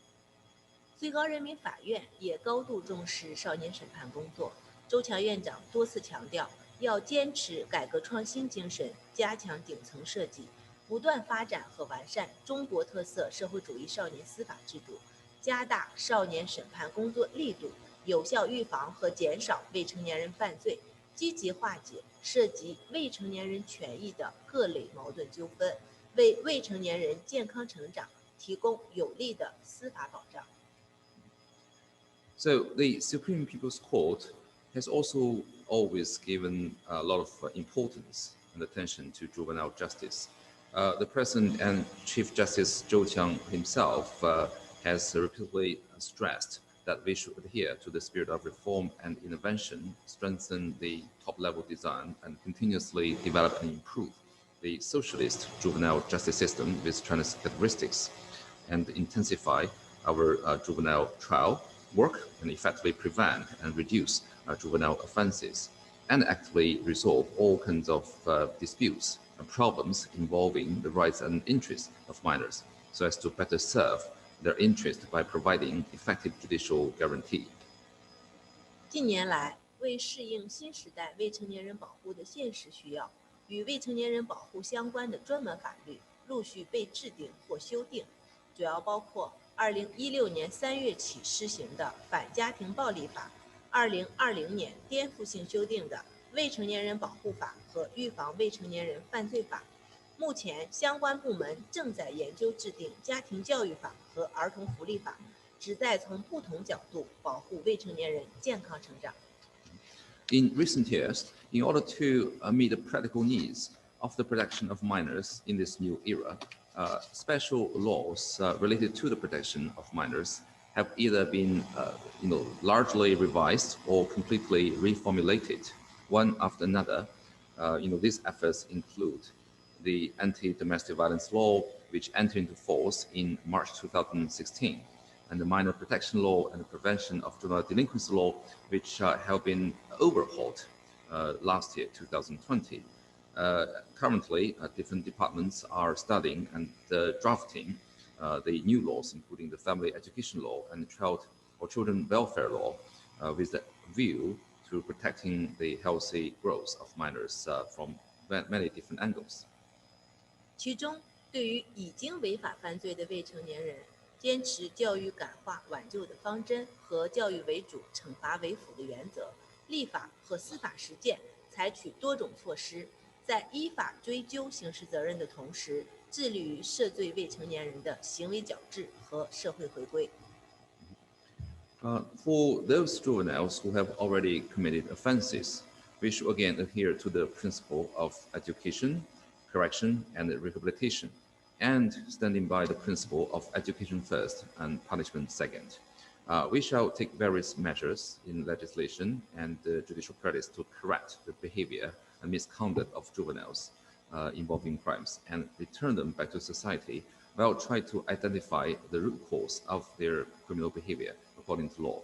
最高人民法院也高度重视少年审判工作。周强院长多次强调，要坚持改革创新精神，加强顶层设计，不断发展和完善中国特色社会主义少年司法制度，加大少年审判工作力度。有效预防和减少未成年人犯罪，积极化解涉及未成年人权益的各类矛盾纠纷，为未成年人健康成长提供有力的司法保障。So the Supreme People's Court has also always given a lot of importance and attention to juvenile justice. The President and Chief Justice Zhou Qiang himself has repeatedly stressed that we should adhere to the spirit of reform and intervention, strengthen the top-level design, and continuously develop and improve the socialist juvenile justice system with Chinese characteristics, and intensify our juvenile trial work and effectively prevent and reduce juvenile offenses, and actively resolve all kinds of disputes and problems involving the rights and interests of minors, so as to better serve their interest by providing effective judicial guarantee. 近年来，为适应新时代未成年人保护的现实需要，与未成年人保护相关的专门法律陆续被制定或修订，主要包括2016年3月起施行的反家庭暴力法，2020年颠覆性修订的未成年人保护法和预防未成年人犯罪法。目前，相关部门正在研究制定家庭教育法和儿童福利法，旨在从不同角度保护未成年人健康成长。In recent years, in order to meet the practical needs of the protection of minors in this new era, special laws related to the protection of minors have either been, largely revised or completely reformulated, one after another. These efforts include the Anti-Domestic Violence Law, which entered into force in March 2016, and the minor protection law and the prevention of juvenile delinquency law, which have been overhauled last year, 2020. Currently, different departments are studying and drafting the new laws, including the family education law and child or children welfare law, with a view to protecting the healthy growth of minors from many different angles. 其中，对于已经违法犯罪的未成年人，坚持教育感化挽救的方针和教育为主、惩罚为辅的原则，立法和司法实践采取多种措施，在依法追究刑事责任的同时，致力于涉罪未成年人的行为矫治和社会回归。For those juveniles who have already committed offenses, we should again adhere to the principle of education, correction, and rehabilitation, and standing by the principle of education first and punishment second. We shall take various measures in legislation and judicial practice to correct the behavior and misconduct of juveniles involving crimes and return them back to society while trying to identify the root cause of their criminal behavior according to law.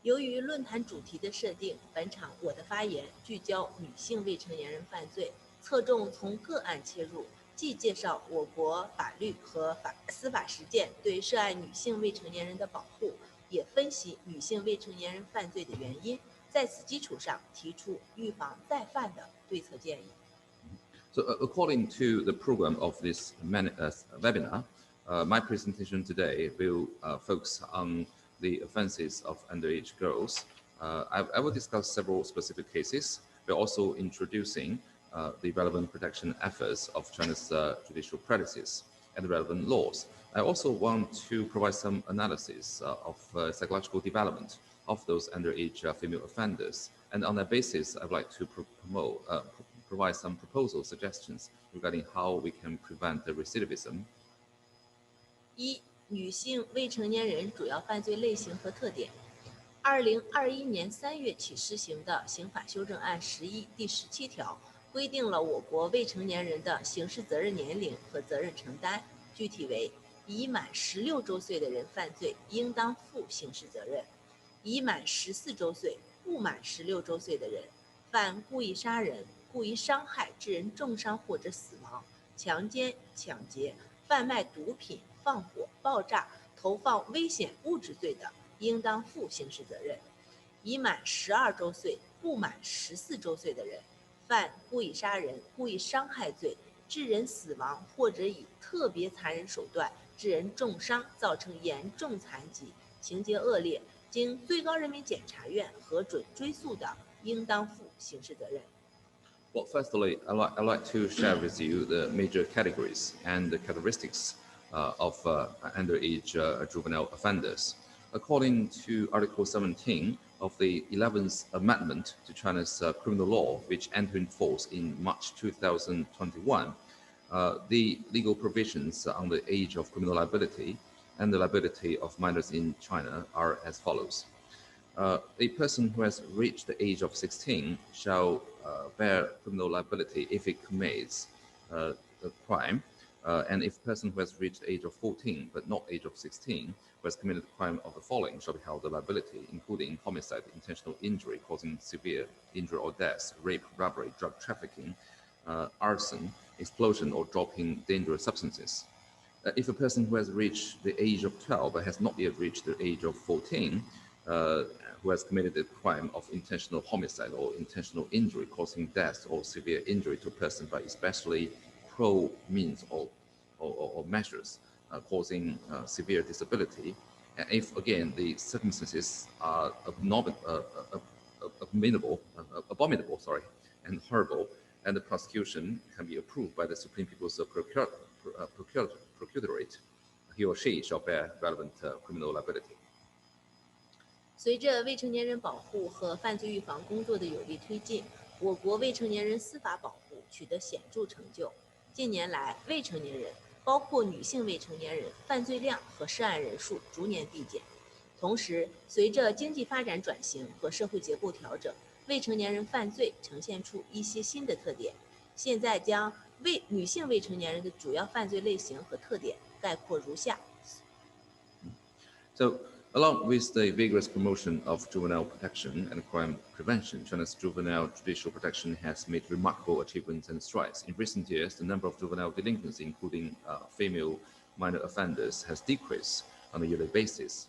由于论坛主题的设定，本场我的发言聚焦女性未成年人犯罪，侧重从个案切入，既介绍我国法律和司法实践对涉案女性未成年人的保护，也分析女性未成年人犯罪的原因，在此基础上提出预防再犯的对策建议。So according to the program of this webinar, my presentation today will focus on the offenses of underage girls. I will discuss several specific cases. We're also introducing the relevant protection efforts of China's judicial practices and the relevant laws. I also want to provide some analysis of psychological development of those underage female offenders. And on that basis, I'd like to provide some proposal suggestions regarding how we can prevent the recidivism. 一、女性未成年人主要犯罪类型和特点。2021年3月起施行的刑法修正案11第17条规定了我国未成年人的刑事责任年龄和责任承担，具体为：已满16周岁的人犯罪，应当负刑事责任；已满14周岁、不满16周岁的人，犯故意杀人、故意伤害致人重伤或者死亡、强奸、抢劫、贩卖毒品、放火、爆炸、投放危险物质罪的，应当负刑事责任；已满12周岁、不满14周岁的人，犯故意杀人、故意伤害罪，致人死亡或者以特别残忍手段致人重伤，造成严重残疾，情节恶劣，经最高人民检察院核准追诉的，应当负刑事责任。Well, firstly, I'd like to share with you the major categories and the characteristics of underage juvenile offenders. According to Article 17 of the 11th Amendment to China's criminal law, which entered into force in March 2021, the legal provisions on the age of criminal liability and the liability of minors in China are as follows. A person who has reached the age of 16 shall bear criminal liability if he commits a crime, and if a person who has reached the age of 14 but not age of 16 who has committed a crime of the following shall be held to liability, including homicide, intentional injury causing severe injury or death, rape, robbery, drug trafficking, arson, explosion, or dropping dangerous substances. If a person who has reached the age of 12 but has not yet reached the age of 14, who has committed a crime of intentional homicide or intentional injury causing death or severe injury to a person by especially cruel means or measures causing severe disability, and if again the circumstances are abominable, and horrible, and the prosecution can be approved by the Supreme People's Procuratorate, he or she shall bear relevant criminal liability. 随着未成年人保护和犯罪预防工作的有力推进，我国未成年人司法保护取得显著成就。近年来，未成年人，包括女性未成年人，犯罪量和涉案人数逐年递减。同时，随着经济发展转型和社会结构调整，未成年人犯罪呈现出一些新的特点。现在将女性未成年人的主要犯罪类型和特点概括如下。So, along with the vigorous promotion of juvenile protection and crime prevention, China's juvenile judicial protection has made remarkable achievements and strides. In recent years, the number of juvenile delinquents, including female minor offenders, has decreased on a yearly basis.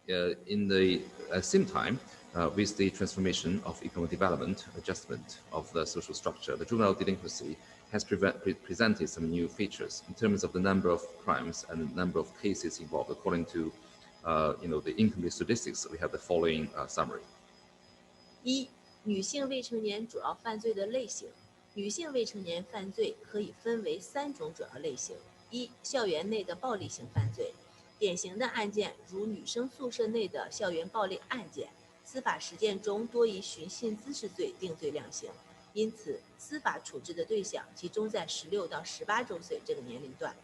In the same time, with the transformation of economic development, adjustment of the social structure, the juvenile delinquency has presented some new features in terms of the number of crimes and the number of cases involved. According to the incomplete statistics, we have the following summary. 一、女性未成年主要犯罪的类型。女性未成年犯罪可以分为3种主要类型：一、校园内的暴力性犯罪。典型的案件如女生宿舍内的校园暴力案件，司法实践中多以寻衅滋事罪定罪量刑，因此司法处置的对象集中在16到18周岁这个年龄段。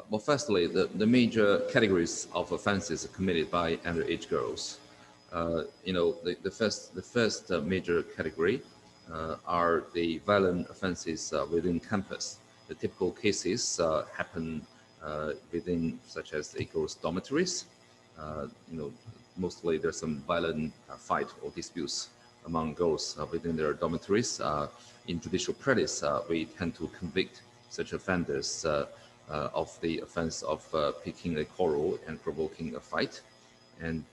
Well, firstly, the major categories of offenses committed by underage girls. The first major category are the violent offenses within campus. The typical cases happen within, such as the girls' dormitories. Mostly there's some violent fight or disputes among girls within their dormitories. In judicial practice, we tend to convict such offenders of the offense of picking a quarrel and provoking a fight. And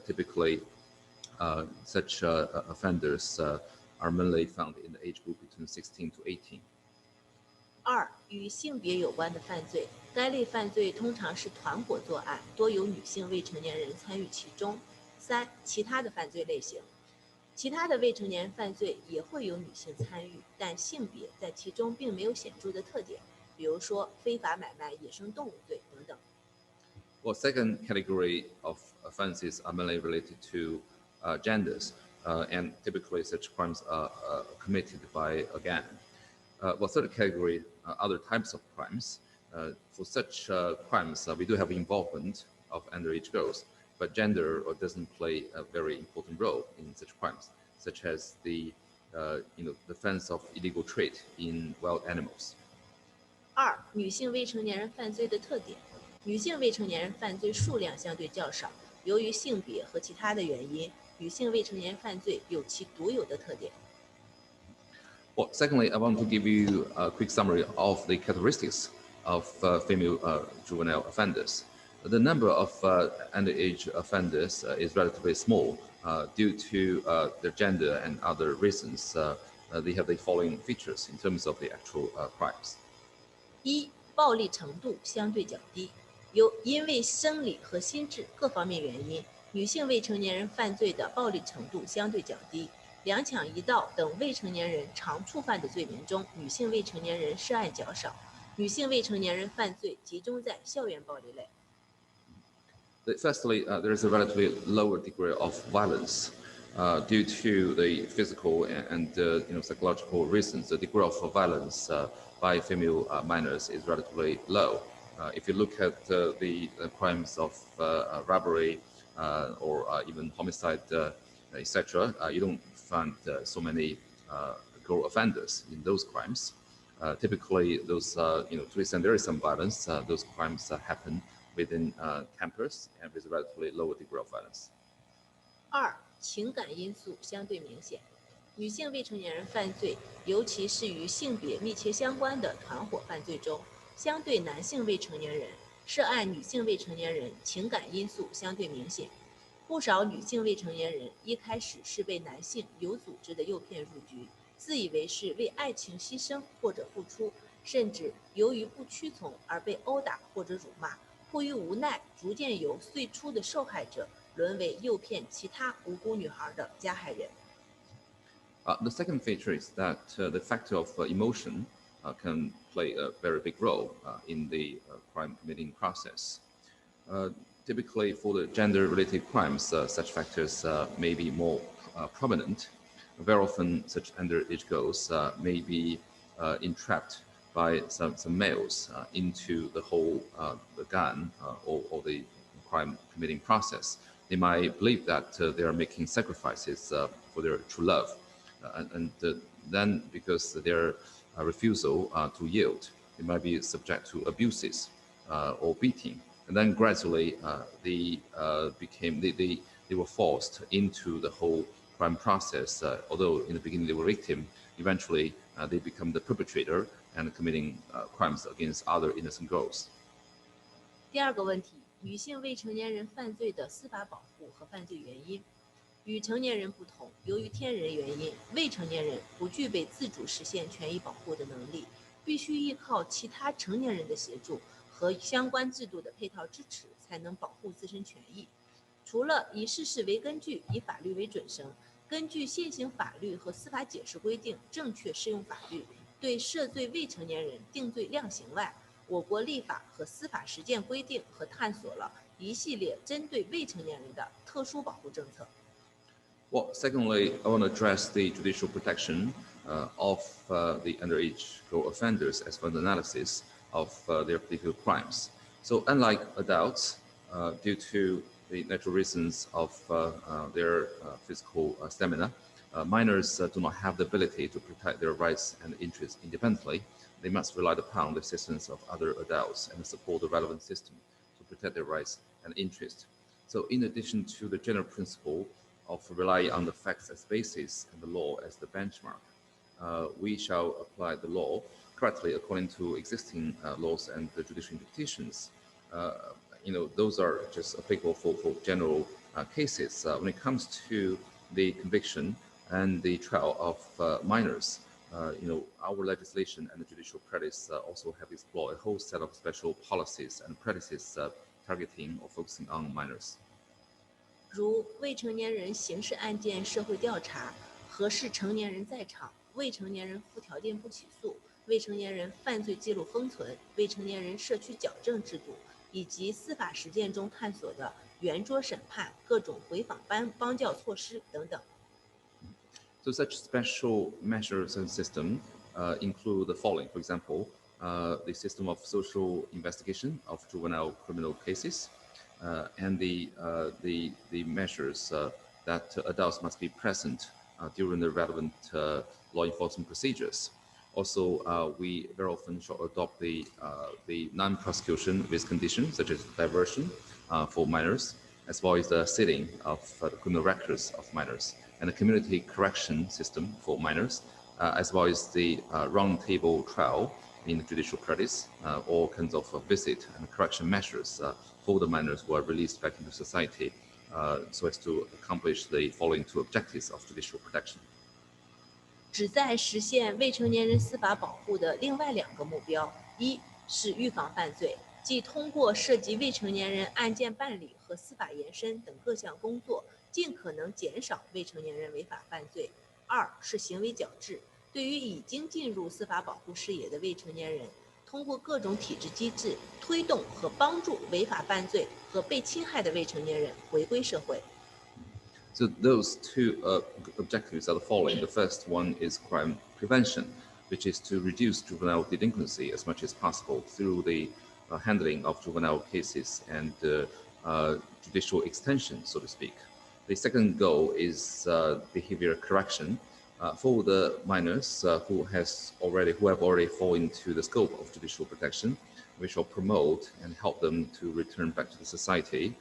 typically, such offenders are mainly found in the age group between 16 to 18. 二、与性别有关的犯罪，该类犯罪通常是团伙作案，多由女性未成年人参与其中。三、其他的犯罪类型，其他的未成年犯罪也会有女性参与，但性别在其中并没有显著的特点，比如说非法买卖野生动物罪等等。Well, second category of offenses are mainly related to genders, and typically such crimes are committed by a gang. Well, third category, other types of crimes. For such crimes, we do have involvement of underage girls, but gender doesn't play a very important role in such crimes, such as the defense of illegal trade in wild animals. 二、女性未成年人犯罪的特点，女性未成年人犯罪数量相对较少，由于性别和其他的原因，女性未成年犯罪有其独有的特点。Well, secondly, I want to give you a quick summary of the characteristics of female juvenile offenders. The number of underage offenders is relatively small due to their gender and other reasons. They have the following features in terms of the actual crimes. 一、暴力程度相对较低，因为生理和心智各方面原因，女性未成年人犯罪的暴力程度相对较低。两抢一盗等未成年人常触犯的罪名中，女性未成年人涉案较少。女性未成年人犯罪集中在校园暴力类。Firstly, there is a relatively lower degree of violence due to the physical and psychological reasons. The degree of violence by female minors is relatively low. If you look at the crimes of robbery or even homicide, etc., you don't find so many girl offenders in those crimes. Typically, those to the extent there is some violence, those crimes happen within campus and with a relatively lower degree of violence. 二、情感因素相对明显，女性未成年人犯罪，尤其是与性别密切相关的团伙犯罪中，相对男性未成年人，涉案女性未成年人情感因素相对明显。不少女性未成年人一开始是被男性有组织的诱骗入局，自以为是为爱情牺牲或者付出，甚至由于不屈从而被殴打或者辱骂，迫于无奈，逐渐由最初的受害者沦为诱骗其他无辜女孩的加害人。The second feature is that the factor of emotion can play a very big role in the crime committing process. Typically, for the gender-related crimes, such factors may be more prominent. Very often, such underage girls may be entrapped by some males into the whole the gang or the crime committing process. They might believe that they are making sacrifices for their true love, and then because their refusal to yield, they might be subject to abuses or beating. And then gradually they were forced into the whole crime process. Although in the beginning they were victim, eventually they become the perpetrator and committing crimes against other innocent girls. 第二个问题，女性未成年人犯罪的司法保护和犯罪原因。与成年人不同，由于天然原因，未成年人不具备自主实现权益保护的能力，必须依靠其他成年人的协助和相关制度的配套支持，才能保护自身权益。除了以事实为根据，以法律为准绳，根据现行法律和司法解释规定正确适用法律，对涉罪未成年人定罪量刑外，我国立法和司法实践规定和探索了一系列针对未成年人的特殊保护政策。Well, secondly, I want to address the judicial protection of the underage girl offenders as well as analysis of their particular crimes. So unlike adults, due to the natural reasons of their physical stamina, minors do not have the ability to protect their rights and interests independently. They must rely upon the assistance of other adults and support the relevant system to protect their rights and interests. So in addition to the general principle of relying on the facts as basis and the law as the benchmark, we shall apply the law correctly according to existing laws and the judicial interpretations. Those are just applicable for general cases. When it comes to the conviction and the trial of minors, our legislation and the judicial practice also have explored a whole set of special policies and practices targeting or focusing on minors. 如未成年人刑事案件社会调查、核实成年人在场、未成年人附条件不起诉、未成年人犯罪记录封存、未成年人社区矫正制度，以及司法实践中探索的圆桌审判、各种回访帮教措施等等。So such special measures and system include the following. For example, the system of social investigation of juvenile criminal cases, and the measures that adults must be present during the relevant law enforcement procedures. Also, we very often shall adopt the non-prosecution with conditions such as diversion for minors, as well as the sealing of the criminal records of minors, and the community correction system for minors, as well as the round-table trial in the judicial practice, all kinds of visit and correction measures for the minors who are released back into society, so as to accomplish the following two objectives of judicial protection. 旨在实现未成年人司法保护的另外两个目标，一是预防犯罪，即通过涉及未成年人案件办理和司法延伸等各项工作，尽可能减少未成年人违法犯罪；二是行为矫治，对于已经进入司法保护视野的未成年人，通过各种体制机制推动和帮助违法犯罪和被侵害的未成年人回归社会。So those two objectives are the following. The first one is crime prevention, which is to reduce juvenile delinquency as much as possible through the handling of juvenile cases and judicial extension, so to speak. The second goal is behavior correction for the minors who have already fallen into the scope of judicial protection. We shall promote and help them to return back to the society,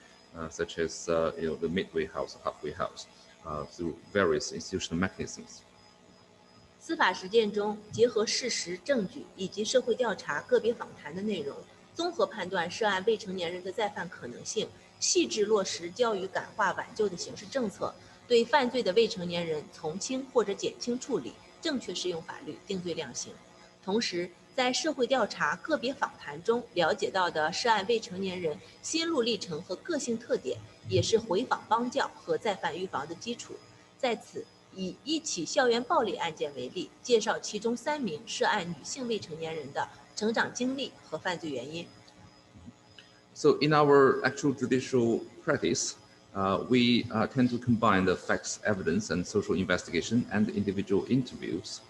such as the midway house, halfway house, through various institutional mechanisms. 司法实践中结合事实、证据以及社会调查个别访谈的内容，综合判断涉案未成年人的再犯可能性，细致落实教育感化挽救的刑事政策，对犯罪的未成年人从轻或者减轻处理，正确适用法律，定罪量刑。同时，在社会调查个别访谈中了解到的涉案未成年人心路历程和个性特点，也是回访帮教和再犯预防的基础。在此，以一起校园暴力案件为例，介绍其中3名涉案女性未成年人的成长经历和犯罪原因。So in our actual judicial practice, we tend to combine the facts, evidence, and social investigation and individual interviews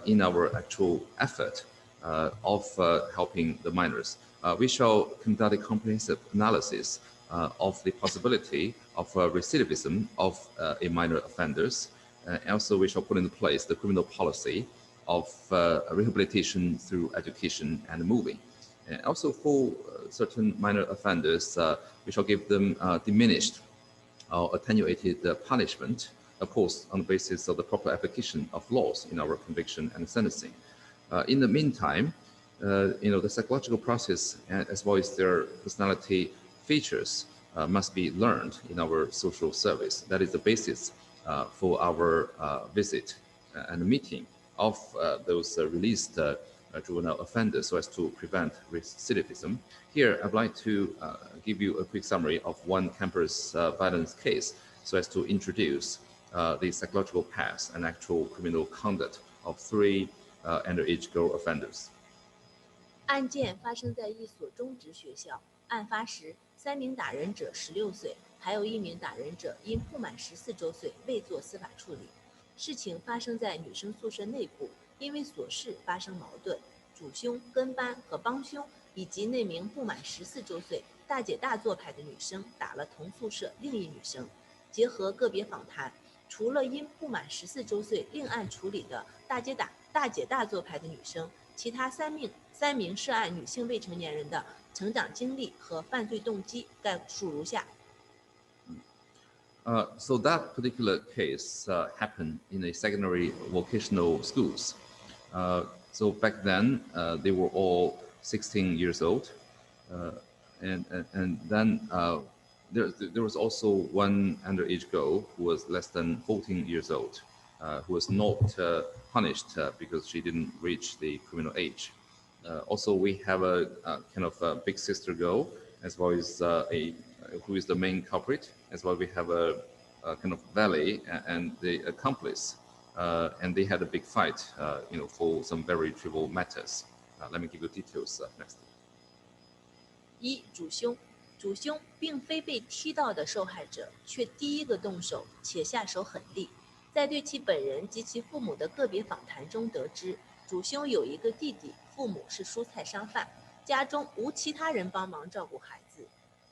in our actual effort of helping the minors. We shall conduct a comprehensive analysis of the possibility of recidivism of a minor offenders. Also, we shall put in place the criminal policy of rehabilitation through education and moving. And also for certain minor offenders, we shall give them diminished or attenuated punishment, of course, on the basis of the proper application of laws in our conviction and sentencing. In the meantime, the psychological process as well as their personality features must be learned in our social service. That is the basis for our visit and meeting of those released juvenile offenders so as to prevent recidivism. Here, I'd like to give you a quick summary of one campus violence case so as to introduce the psychological past and actual criminal conduct of 3 underage girl offenders. 案件发生在一所中职学校。案发时，3名打人者16岁，还有1名打人者因不满14周岁未做司法处理。事情发生在女生宿舍内部，因为琐事发生矛盾，主凶、跟班和帮凶以及那名不满14周岁大姐大做派的女生打了同宿舍另一女生。结合个别访谈，除了因不满14周岁另案处理的大姐大做派的女生，其他3名涉案女性未成年人的成长经历和犯罪动机概述如下。So that particular case happened in a secondary vocational schools. So back then, they were all 16 years old. And then there was also one underage girl who was less than 14 years old, who was not punished because she didn't reach the criminal age. Also, we have a kind of a big sister girl, as well as who is the main culprit, as well we have a kind of valet and the accomplice, and they had a big fight, for some very trivial matters. Let me give you details next. 1. 主凶并非被踢到的受害者，却第一个动手，且下手狠厉。在对其本人及其父母的个别访谈中得知，主凶有一个弟弟，父母是蔬菜商贩，家中无其他人帮忙照顾孩子。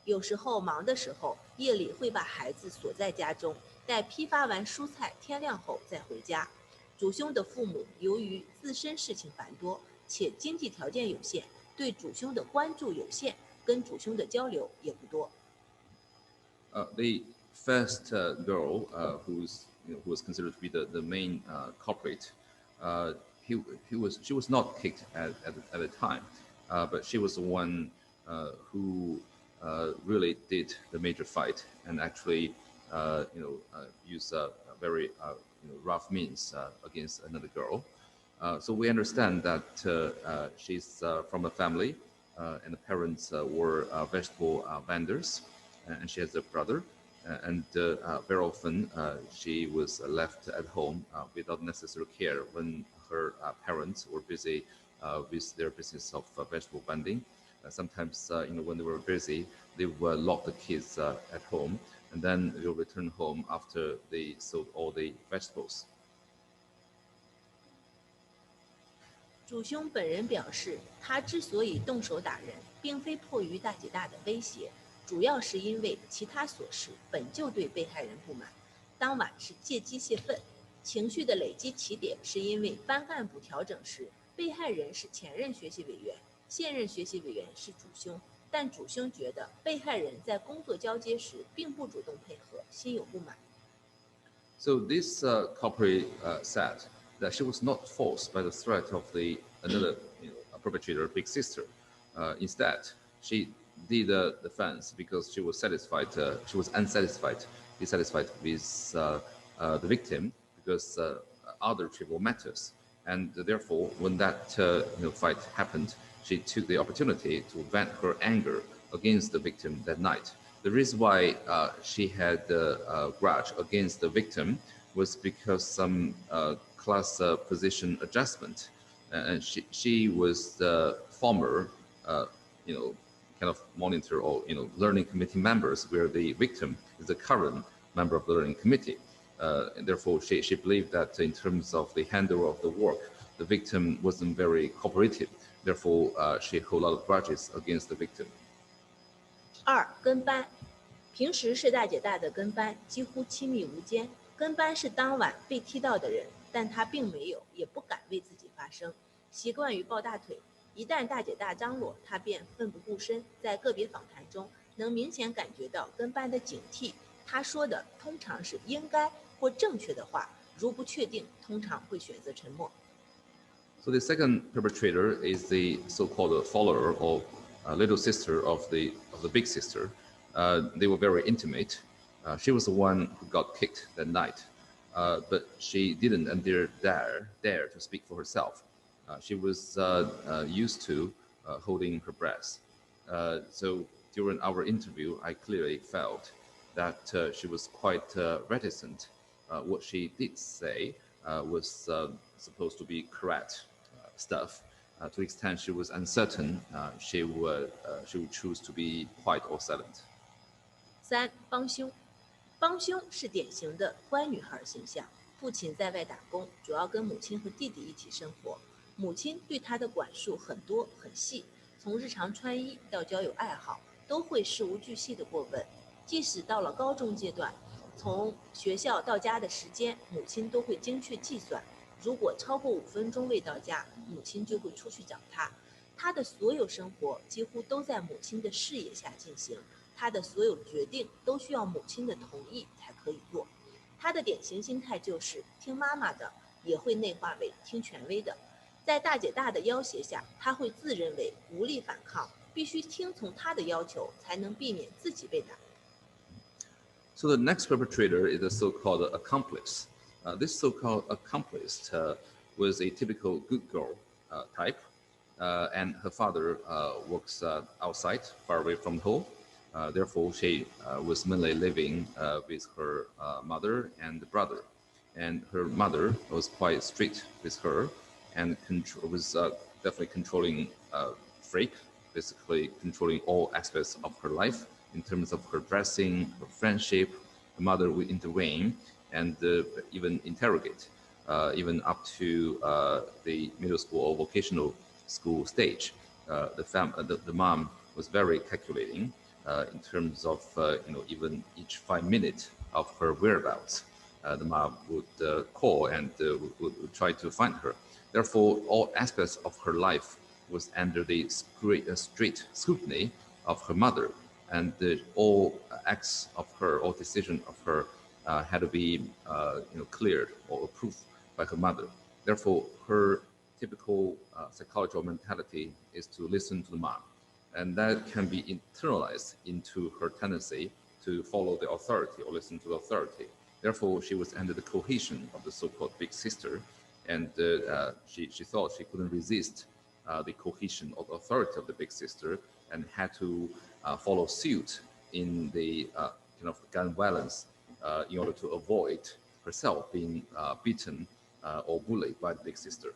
有时候忙的时候，夜里会把孩子锁在家中，待批发完蔬菜天亮后再回家。主凶的父母由于自身事情繁多，且经济条件有限，对主凶的关注有限，跟主凶的交流也不多。The first girl, who was considered to be the main culprit, she was not kicked at the time, but she was the one who really did the major fight and actually used very rough means against another girl. So we understand that she's from a family, and the parents were vegetable vendors, and she has a brother, and very often she was left at home without necessary care when her parents were busy with their business of vegetable vending. Sometimes, when they were busy, they would lock the kids at home, and then they'll return home after they sold all the vegetables. 主凶本人表示，他之所以动手打人，并非迫于大姐大的威胁，主要是因为其他琐事本就对被害人不满，当晚是借机泄愤。情绪的累积起点是因为班干部调整时，被害人是前任学习委员，现任学习委员是主凶，但主凶觉得被害人在工作交接时并不主动配合，心有不满。So this culprit said that she was not forced by the threat of another perpetrator, big sister. Instead, she did the offense because she was satisfied. She was dissatisfied with the victim because other trivial matters, and therefore, when that fight happened, she took the opportunity to vent her anger against the victim that night. The reason why she had a grudge against the victim was because some class position adjustment, and she was the former, kind of monitor or learning committee members, where the victim is the current member of the learning committee. And therefore, she believed that in terms of the handover of the work, the victim wasn't very cooperative. Therefore, she held a lot of grudges against the victim. 2. 跟班，平时是大姐大的跟班，几乎亲密无间。跟班是当晚被踢到的人，但他并没有，也不敢为自己发声，习惯于抱大腿。一旦大姐大张罗，她便奋不顾身。在个别访谈中，能明显感觉到跟班的警惕。她说的通常是应该或正确的话，如不确定，通常会选择沉默。So the second perpetrator is the so-called follower or little sister of the big sister. They were very intimate. She was the one who got kicked that night, but she didn't and dare to speak for herself. She was used to holding her breath. So during our interview, I clearly felt that she was quite reticent. What she did say was supposed to be correct stuff. To the extent she was uncertain, she would choose to be quiet or silent. 3. 帮凶，帮凶是典型的乖女孩形象。父亲在外打工，主要跟母亲和弟弟一起生活。母亲对他的管束很多很细，从日常穿衣到交友爱好，都会事无巨细的过问。即使到了高中阶段，从学校到家的时间，母亲都会精确计算。如果超过5分钟未到家，母亲就会出去找他。他的所有生活几乎都在母亲的视野下进行，他的所有决定都需要母亲的同意才可以做。他的典型心态就是听妈妈的，也会内化为听权威的。在大姐大的要挟下，他会自认为无力反抗，必须听从他的要求，才能避免自己被打。So the next perpetrator is a so-called accomplice. This so-called accomplice was a typical good girl type, and her father works outside, far away from home. Therefore, she was mainly living with her mother and brother. And her mother was quite strict with her and was definitely controlling freak, basically controlling all aspects of her life in terms of her dressing, her friendship. The mother would intervene and even interrogate, even up to the middle school or vocational school stage. The mom was very calculating in terms of even each 5 minutes of her whereabouts. The mom would call and would try to find her. Therefore, all aspects of her life was under the strict scrutiny of her mother, and all acts of her, all decisions of her had to be cleared or approved by her mother. Therefore, her typical psychological mentality is to listen to the mom, and that can be internalized into her tendency to follow the authority or listen to the authority. Therefore, she was under the cohesion of the so-called big sister, and she thought she couldn't resist the cohesion of authority of the big sister and had to follow suit in the kind of gun violence in order to avoid herself being beaten or bullied by the big sister.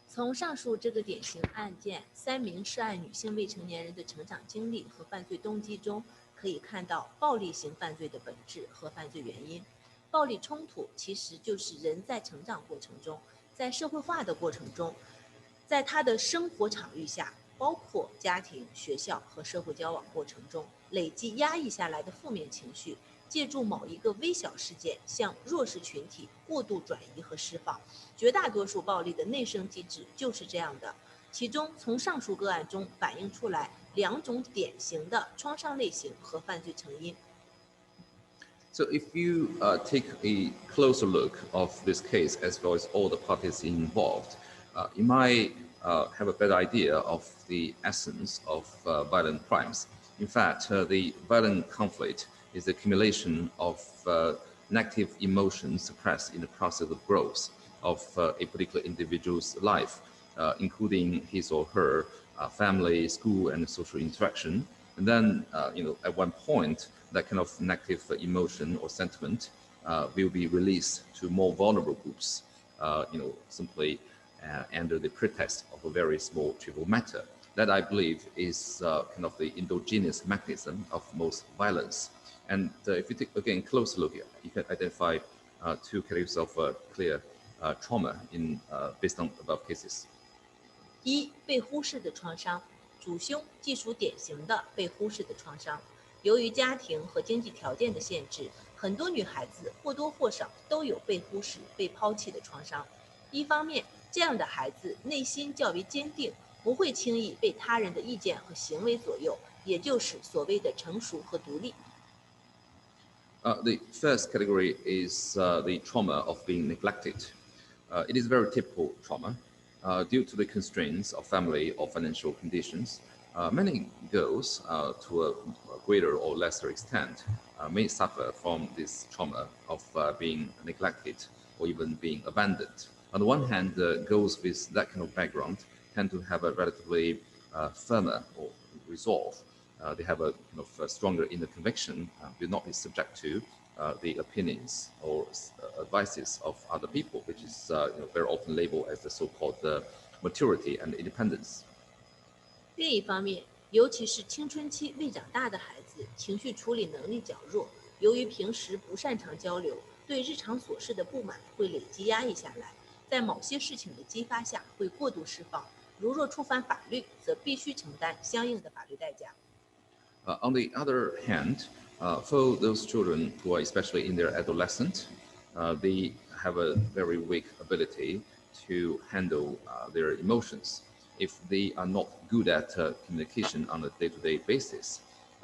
从上述这个典型案件3名涉案女性未成年人的成长经历和犯罪动机中，可以看到暴力型犯罪的本质和犯罪原因。暴力冲突其实就是人在成长过程中，在社会化的过程中，在他的生活场域下，包括家庭、学校和社会交往过程中，累积压抑下来的负面情绪，借助某一个微小事件向弱势群体过度转移和释放。绝大多数暴力的内生机制就是这样的。其中，从上述个案中反映出来2种典型的创伤类型和犯罪成因。So if you take a closer look of this case as well as all the parties involved, you might have a better idea of the essence of violent crimes. In fact, the violent conflict is the accumulation of negative emotions suppressed in the process of growth of a particular individual's life, including his or her family, school, and social interaction. And then, at one point, that kind of negative emotion or sentiment will be released to more vulnerable groups, simply under the pretext of a very small trivial matter. That, I believe, is kind of the endogenous mechanism of most violence. And if you take, again, a close look, you can identify 2 categories of clear trauma based on above cases. 1. 被忽视的创伤，主凶既属典型的被忽视的创伤。由于家庭和经济条件的限制，很多女孩子或多或少都有被忽视、被抛弃的创伤。一方面，这样的孩子内心较为坚定，不会轻易被他人的意见和行为左右，也就是所谓的成熟和独立。The first category is the trauma of being neglected. It is a very typical trauma. Due to the constraints of family or financial conditions, many girls, to a greater or lesser extent, may suffer from this trauma of being neglected or even being abandoned. On the one hand, girls with that kind of background tend to have a relatively firmer or resolve. They have a kind of a stronger inner conviction, will not be subject to the opinions or advices of other people, which is very often labeled as the so-called maturity and independence. 另一方面，尤其是青春期未长大的孩子，情绪处理能力较弱，由于平时不擅长交流，对日常琐事的不满会累积压抑下来，在某些事情的激发下会过度释放。如若触犯法律，则必须承担相应的法律代价。On the other hand, for those children who are especially in their adolescent, they have a very weak ability to handle their emotions. If they are not good at communication on a day-to-day basis,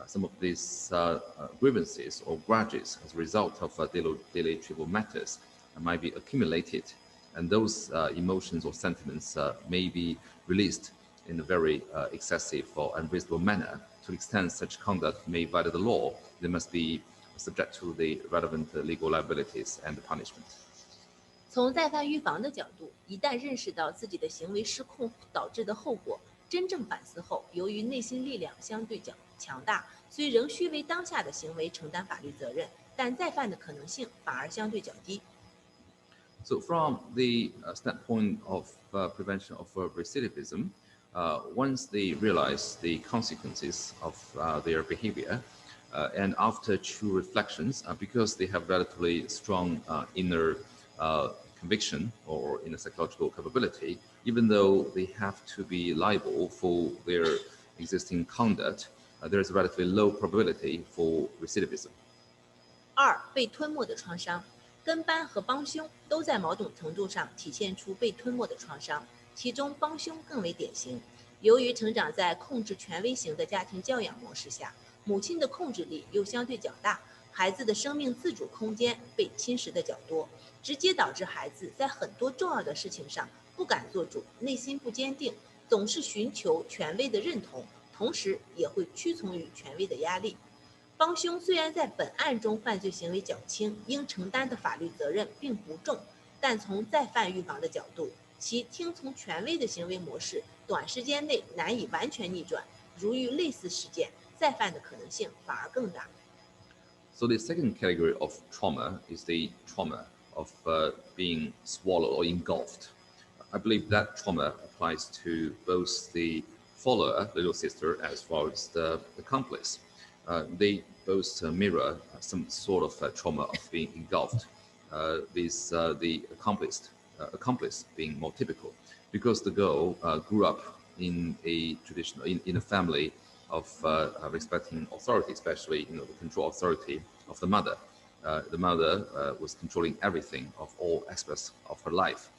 some of these grievances or grudges as a result of daily trivial matters might be accumulated, and those emotions or sentiments may be released in a very excessive or unreasonable manner. To the extent such conduct may violate the law, they must be subject to the relevant legal liabilities and punishment. 从再犯预防的角度，一旦认识到自己的行为失控导致的后果，真正反思后，由于内心力量相对较强大，虽仍需为当下的行为承担法律责任，但再犯的可能性反而相对较低。So from the standpoint of prevention of recidivism, once they realize the consequences of their behavior, and after true reflections, because they have relatively strong inner conviction or inner psychological capability, even though they have to be liable for their existing conduct, there is a relatively low probability for recidivism. 二、被吞没的创伤，跟班和帮凶都在某种程度上体现出被吞没的创伤，其中帮凶更为典型。由于成长在控制权威型的家庭教养模式下，母亲的控制力又相对较大，孩子的生命自主空间被侵蚀的较多，直接导致孩子在很多重要的事情上不敢做主，内心不坚定，总是寻求权威的认同，同时也会屈从于权威的压力。帮凶虽然在本案中犯罪行为较轻，应承担的法律责任并不重，但从再犯预防的角度，其听从权威的行为模式短时间内难以完全逆转，如遇类似事件，再犯的可能性反而更大。So the second category of trauma is the trauma of being swallowed or engulfed. I believe that trauma applies to both the follower, little sister, as well as the accomplice. They both mirror some sort of trauma of being engulfed, with the accomplice being more typical, because the girl grew up in a traditional, in a family of respecting authority, especially the control authority of the mother. The mother was controlling everything of all aspects of her life.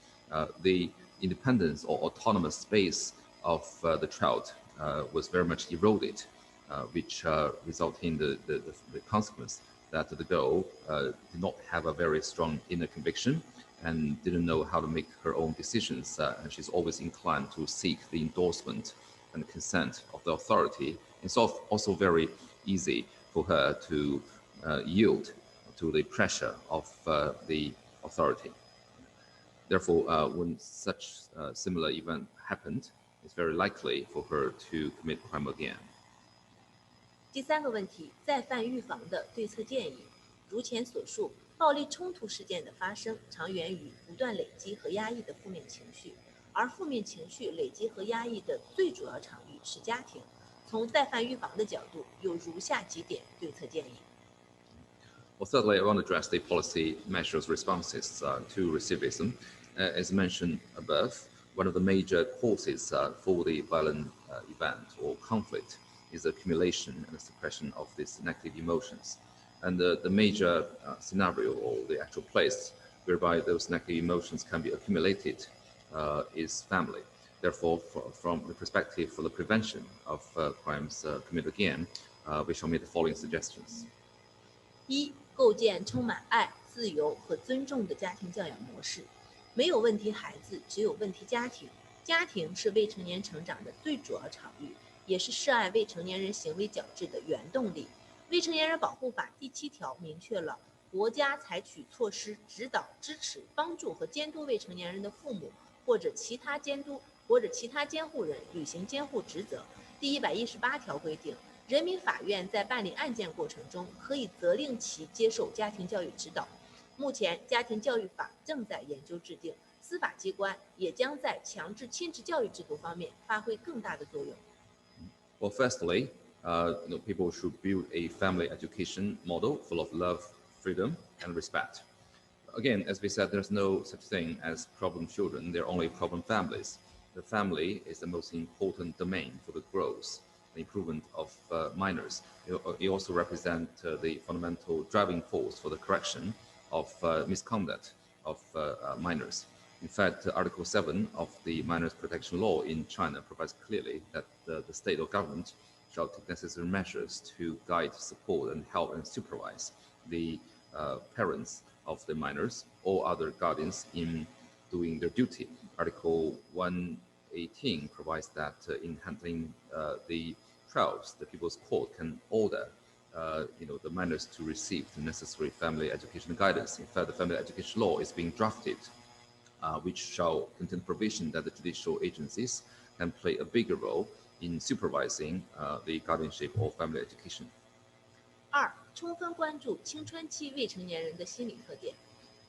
The independence or autonomous space of the child was very much eroded, which resulted in the consequence that the girl did not have a very strong inner conviction and didn't know how to make her own decisions. And she's always inclined to seek the endorsement and consent of the authority. It's also very easy for her to yield to the pressure of the authority. Therefore, when such similar event happened, it's very likely for her to commit crime again. 第三个问题，再犯预防的对策建议。如前所述，暴力冲突事件的发生常源于不断累积和压抑的负面情绪，而负面情绪累积和压抑的最主要场域是家庭。从再犯预防的角度，有如下几点对策建议。Well, thirdly, I want to address the policy measures responses to recidivism. As mentioned above, one of the major causes for the violent event or conflict is the accumulation and the suppression of these negative emotions. And the major scenario or the actual place whereby those negative emotions can be accumulated is family. Therefore, from the perspective for the prevention of crimes committed again, we shall make the following suggestions. 一、构建充满爱、自由和尊重的家庭教养模式。没有问题孩子，只有问题家庭。家庭是未成年成长的最主要场域，也是涉案未成年人行为矫治的原动力。未成年人保护法第7条明确了国家采取措施指导、支持、帮助和监督未成年人的父母或者其他监护人履行监护职责。第118条规定，人民法院在办理案件过程中可以责令其接受家庭教育指导。目前，家庭教育法正在研究制定，司法机关也将在强制亲职教育制度方面发挥更大的作用。Well, firstly, people should build a family education model full of love, freedom, and respect. Again, as we said, there's no such thing as problem children. They're only problem families. The family is the most important domain for the growth, the improvement of minors. It also represents the fundamental driving force for the correction of misconduct of minors. In fact, Article 7 of the Minors Protection Law in China provides clearly that the state or government shall take necessary measures to guide, support, and help and supervise the parents of the minors or other guardians in doing their duty. Article 118 provides that in handling the trials, the People's Court can order the minors to receive the necessary family education guidance. In fact, the family education law is being drafted, which shall contain provision that the judicial agencies can play a bigger role in supervising the guardianship or family education. 2、充分关注青春期未成年人的心理特点。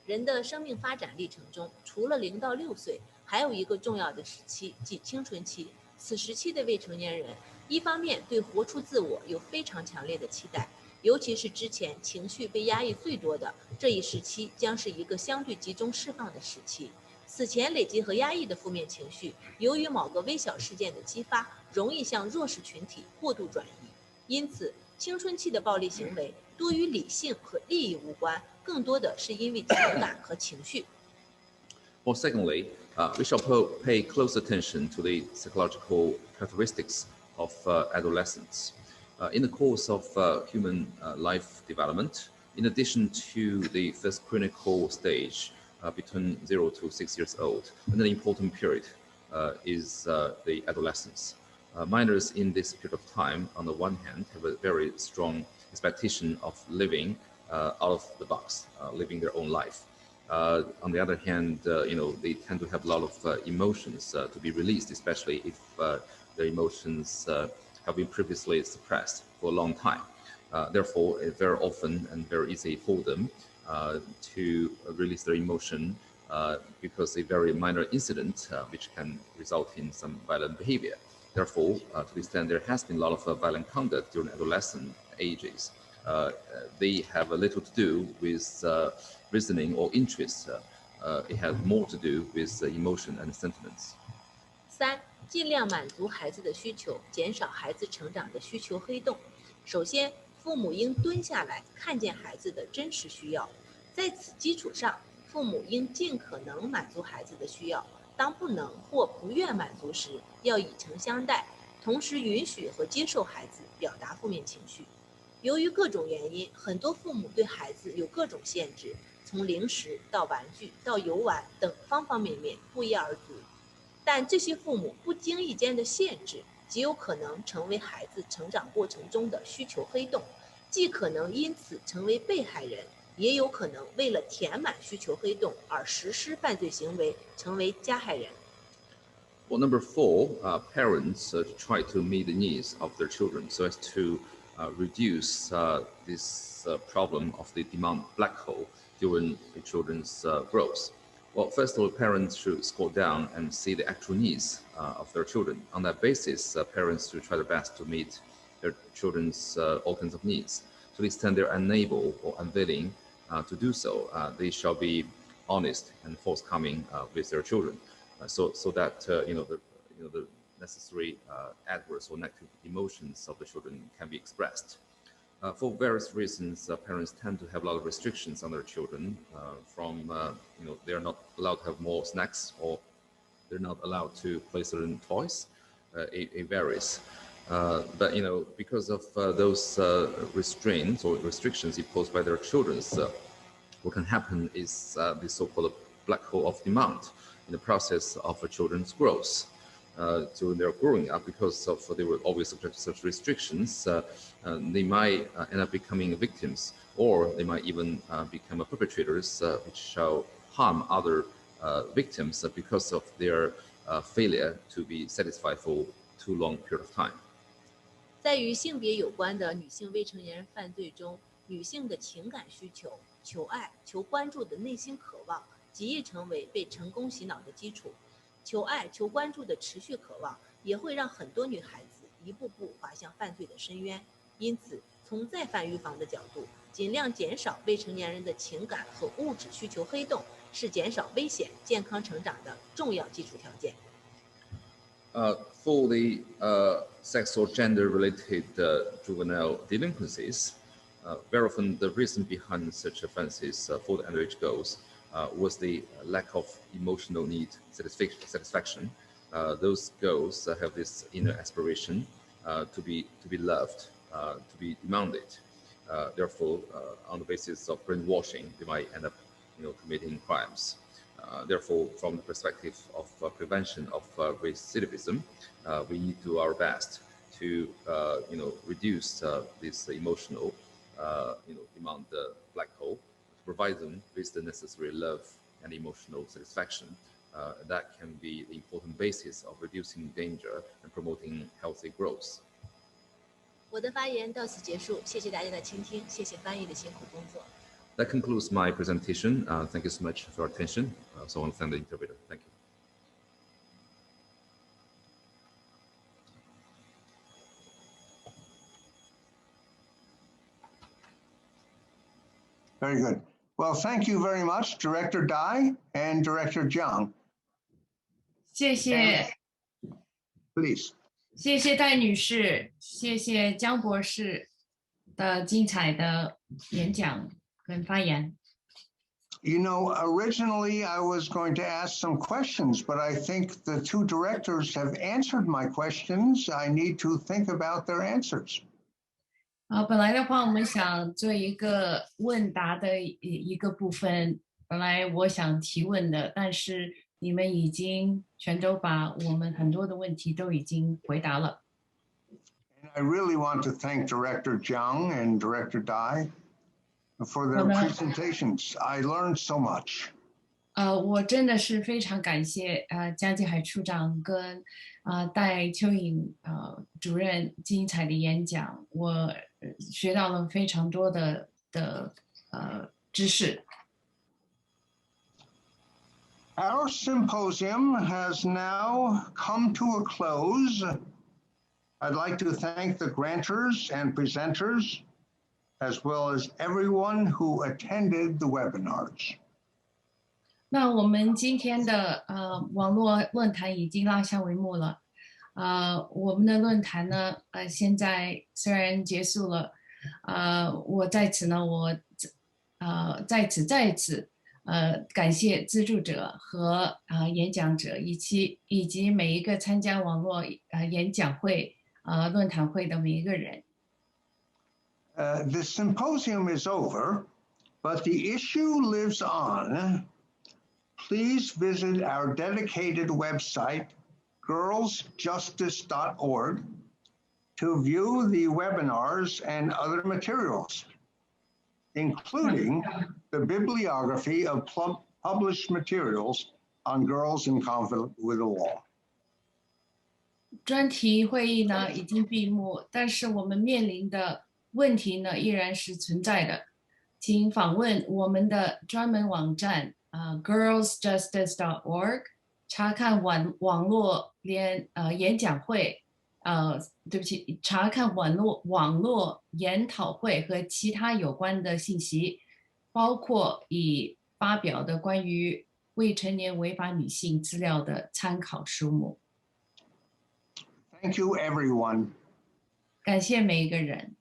人的生命发展历程中，除了0到6岁，还有一个重要的时期，即青春期。此时期的未成年人，一方面对活出自我有非常强烈的期待，尤其是之前情绪被压抑最多的这一时期，将是一个相对集中释放的时期。此前累积和压抑的负面情绪，由于某个微小事件的激发，容易向弱势群体过度转移。因此，青春期的暴力行为多与理性和利益无关，更多的是因为情感和情绪。Well, secondly, we shall pay close attention to the psychological characteristics of adolescents. In the course of human life development, in addition to the first clinical stage between 0 to 6 years old, another important period is the adolescence. Minors in this period of time, on the one hand, have a very strong expectation of living out of the box, living their own life. On the other hand, they tend to have a lot of emotions to be released, especially if their emotions have been previously suppressed for a long time. Therefore, it's very often and very easy for them to release their emotion because a very minor incident which can result in some violent behavior. Therefore, to the extent there has been a lot of violent conduct during adolescent ages, they have a little to do with reasoning or interest. It has more to do with emotion and sentiments. 3、尽量满足孩子的需求，减少孩子成长的需求黑洞。首先，父母应蹲下来看见孩子的真实需要，在此基础上，父母应尽可能满足孩子的需要。当不能或不愿满足时，要以诚相待，同时允许和接受孩子表达负面情绪。由于各种原因，很多父母对孩子有各种限制，从零食到玩具到游玩等方方面面不一而足。但这些父母不经意间的限制，极有可能成为孩子成长过程中的需求黑洞，既可能因此成为被害人，也有可能为了填满需求黑洞而实施犯罪行为，成为加害人。Well, number 4, parents try to meet the needs of their children so as to reduce this problem of the demand black hole during the children's growth. Well, first of all, parents should score down and see the actual needs of their children. On that basis, parents should try their best to meet their children's all kinds of needs. To the extent they're unable or unwilling to do so, they shall be honest and forthcoming with their children, so that the necessary adverse or negative emotions of the children can be expressed. For various reasons, parents tend to have a lot of restrictions on their children. They are not allowed to have more snacks, or they're not allowed to play certain toys. It varies. But because of those restraints or restrictions imposed by their children, what can happen is the so-called black hole of demand in the process of children's growth. So they're growing up because they were always subject to such restrictions. They might end up becoming victims, or they might even become perpetrators, which shall harm other victims because of their failure to be satisfied for too long period of time. 在与性别有关的女性未成年人犯罪中，女性的情感需求、求爱、求关注的内心渴望，极易成为被成功洗脑的基础。求爱、求关注的持续渴望，也会让很多女孩子一步步滑向犯罪的深渊。因此，从再犯预防的角度，尽量减少未成年人的情感和物质需求黑洞，是减少危险、健康成长的重要基础条件。For the sex or gender-related juvenile delinquencies, very often the reason behind such offenses for the underage girls was the lack of emotional need satisfaction. Those girls have this inner aspiration to be loved, to be demanded. Therefore, on the basis of brainwashing, they might end up, committing crimes. Therefore, from the perspective of prevention of recidivism, we need to do our best to, reduce this emotional, demand black hole, to provide them with the necessary love and emotional satisfaction. That can be the important basis of reducing danger and promoting healthy growth. 我的发言到此结束，谢谢大家的倾听，谢谢翻译的辛苦工作。That concludes my presentation. Thank you so much for your attention. So I want to thank the interpreter. Thank you. Very good. Well, thank you very much, Director Dai and Director Jiang. 谢谢， Please. 谢谢戴女士，谢谢江博士的精彩的演讲跟发言。Originally I was going to ask some questions, but I think the two directors have answered my questions. I need to think about their answers. 本来的话，我们想做一个问答的一个部分。本来我想提问的，但是你们已经全都把我们很多的问题都已经回答了。And I really want to thank Director Jiang and Director Dai for their presentations. I learned so much. 我真的是非常感谢江继海处长跟戴蚯蚓主任精彩的演讲，我学到了非常多的知识。Our symposium has now come to a close. I'd like to thank the grantors and presenters, as well as everyone who attended the webinars. 那我们今天的网络论坛已经拉下帷幕了。我们的论坛呢，现在虽然结束了，我在此呢，再次感谢资助者和演讲者，以及每一个参加网络演讲会论坛会的每一个人。The symposium is over, but the issue lives on. Please visit our dedicated website, girlsjustice.org, to view the webinars and other materials, including the bibliography of published materials on girls in conflict with the law. 专题会议呢已经闭幕，但是我们面临的问题呢依然是存在的，请访问我们的专门网站girlsjustice.org， 查看网络演讲会，对不起，查看网络研讨会和其他有关的信息，包括已发表的关于未成年违法女性资料的参考书目。Thank you, everyone. 感谢每一个人。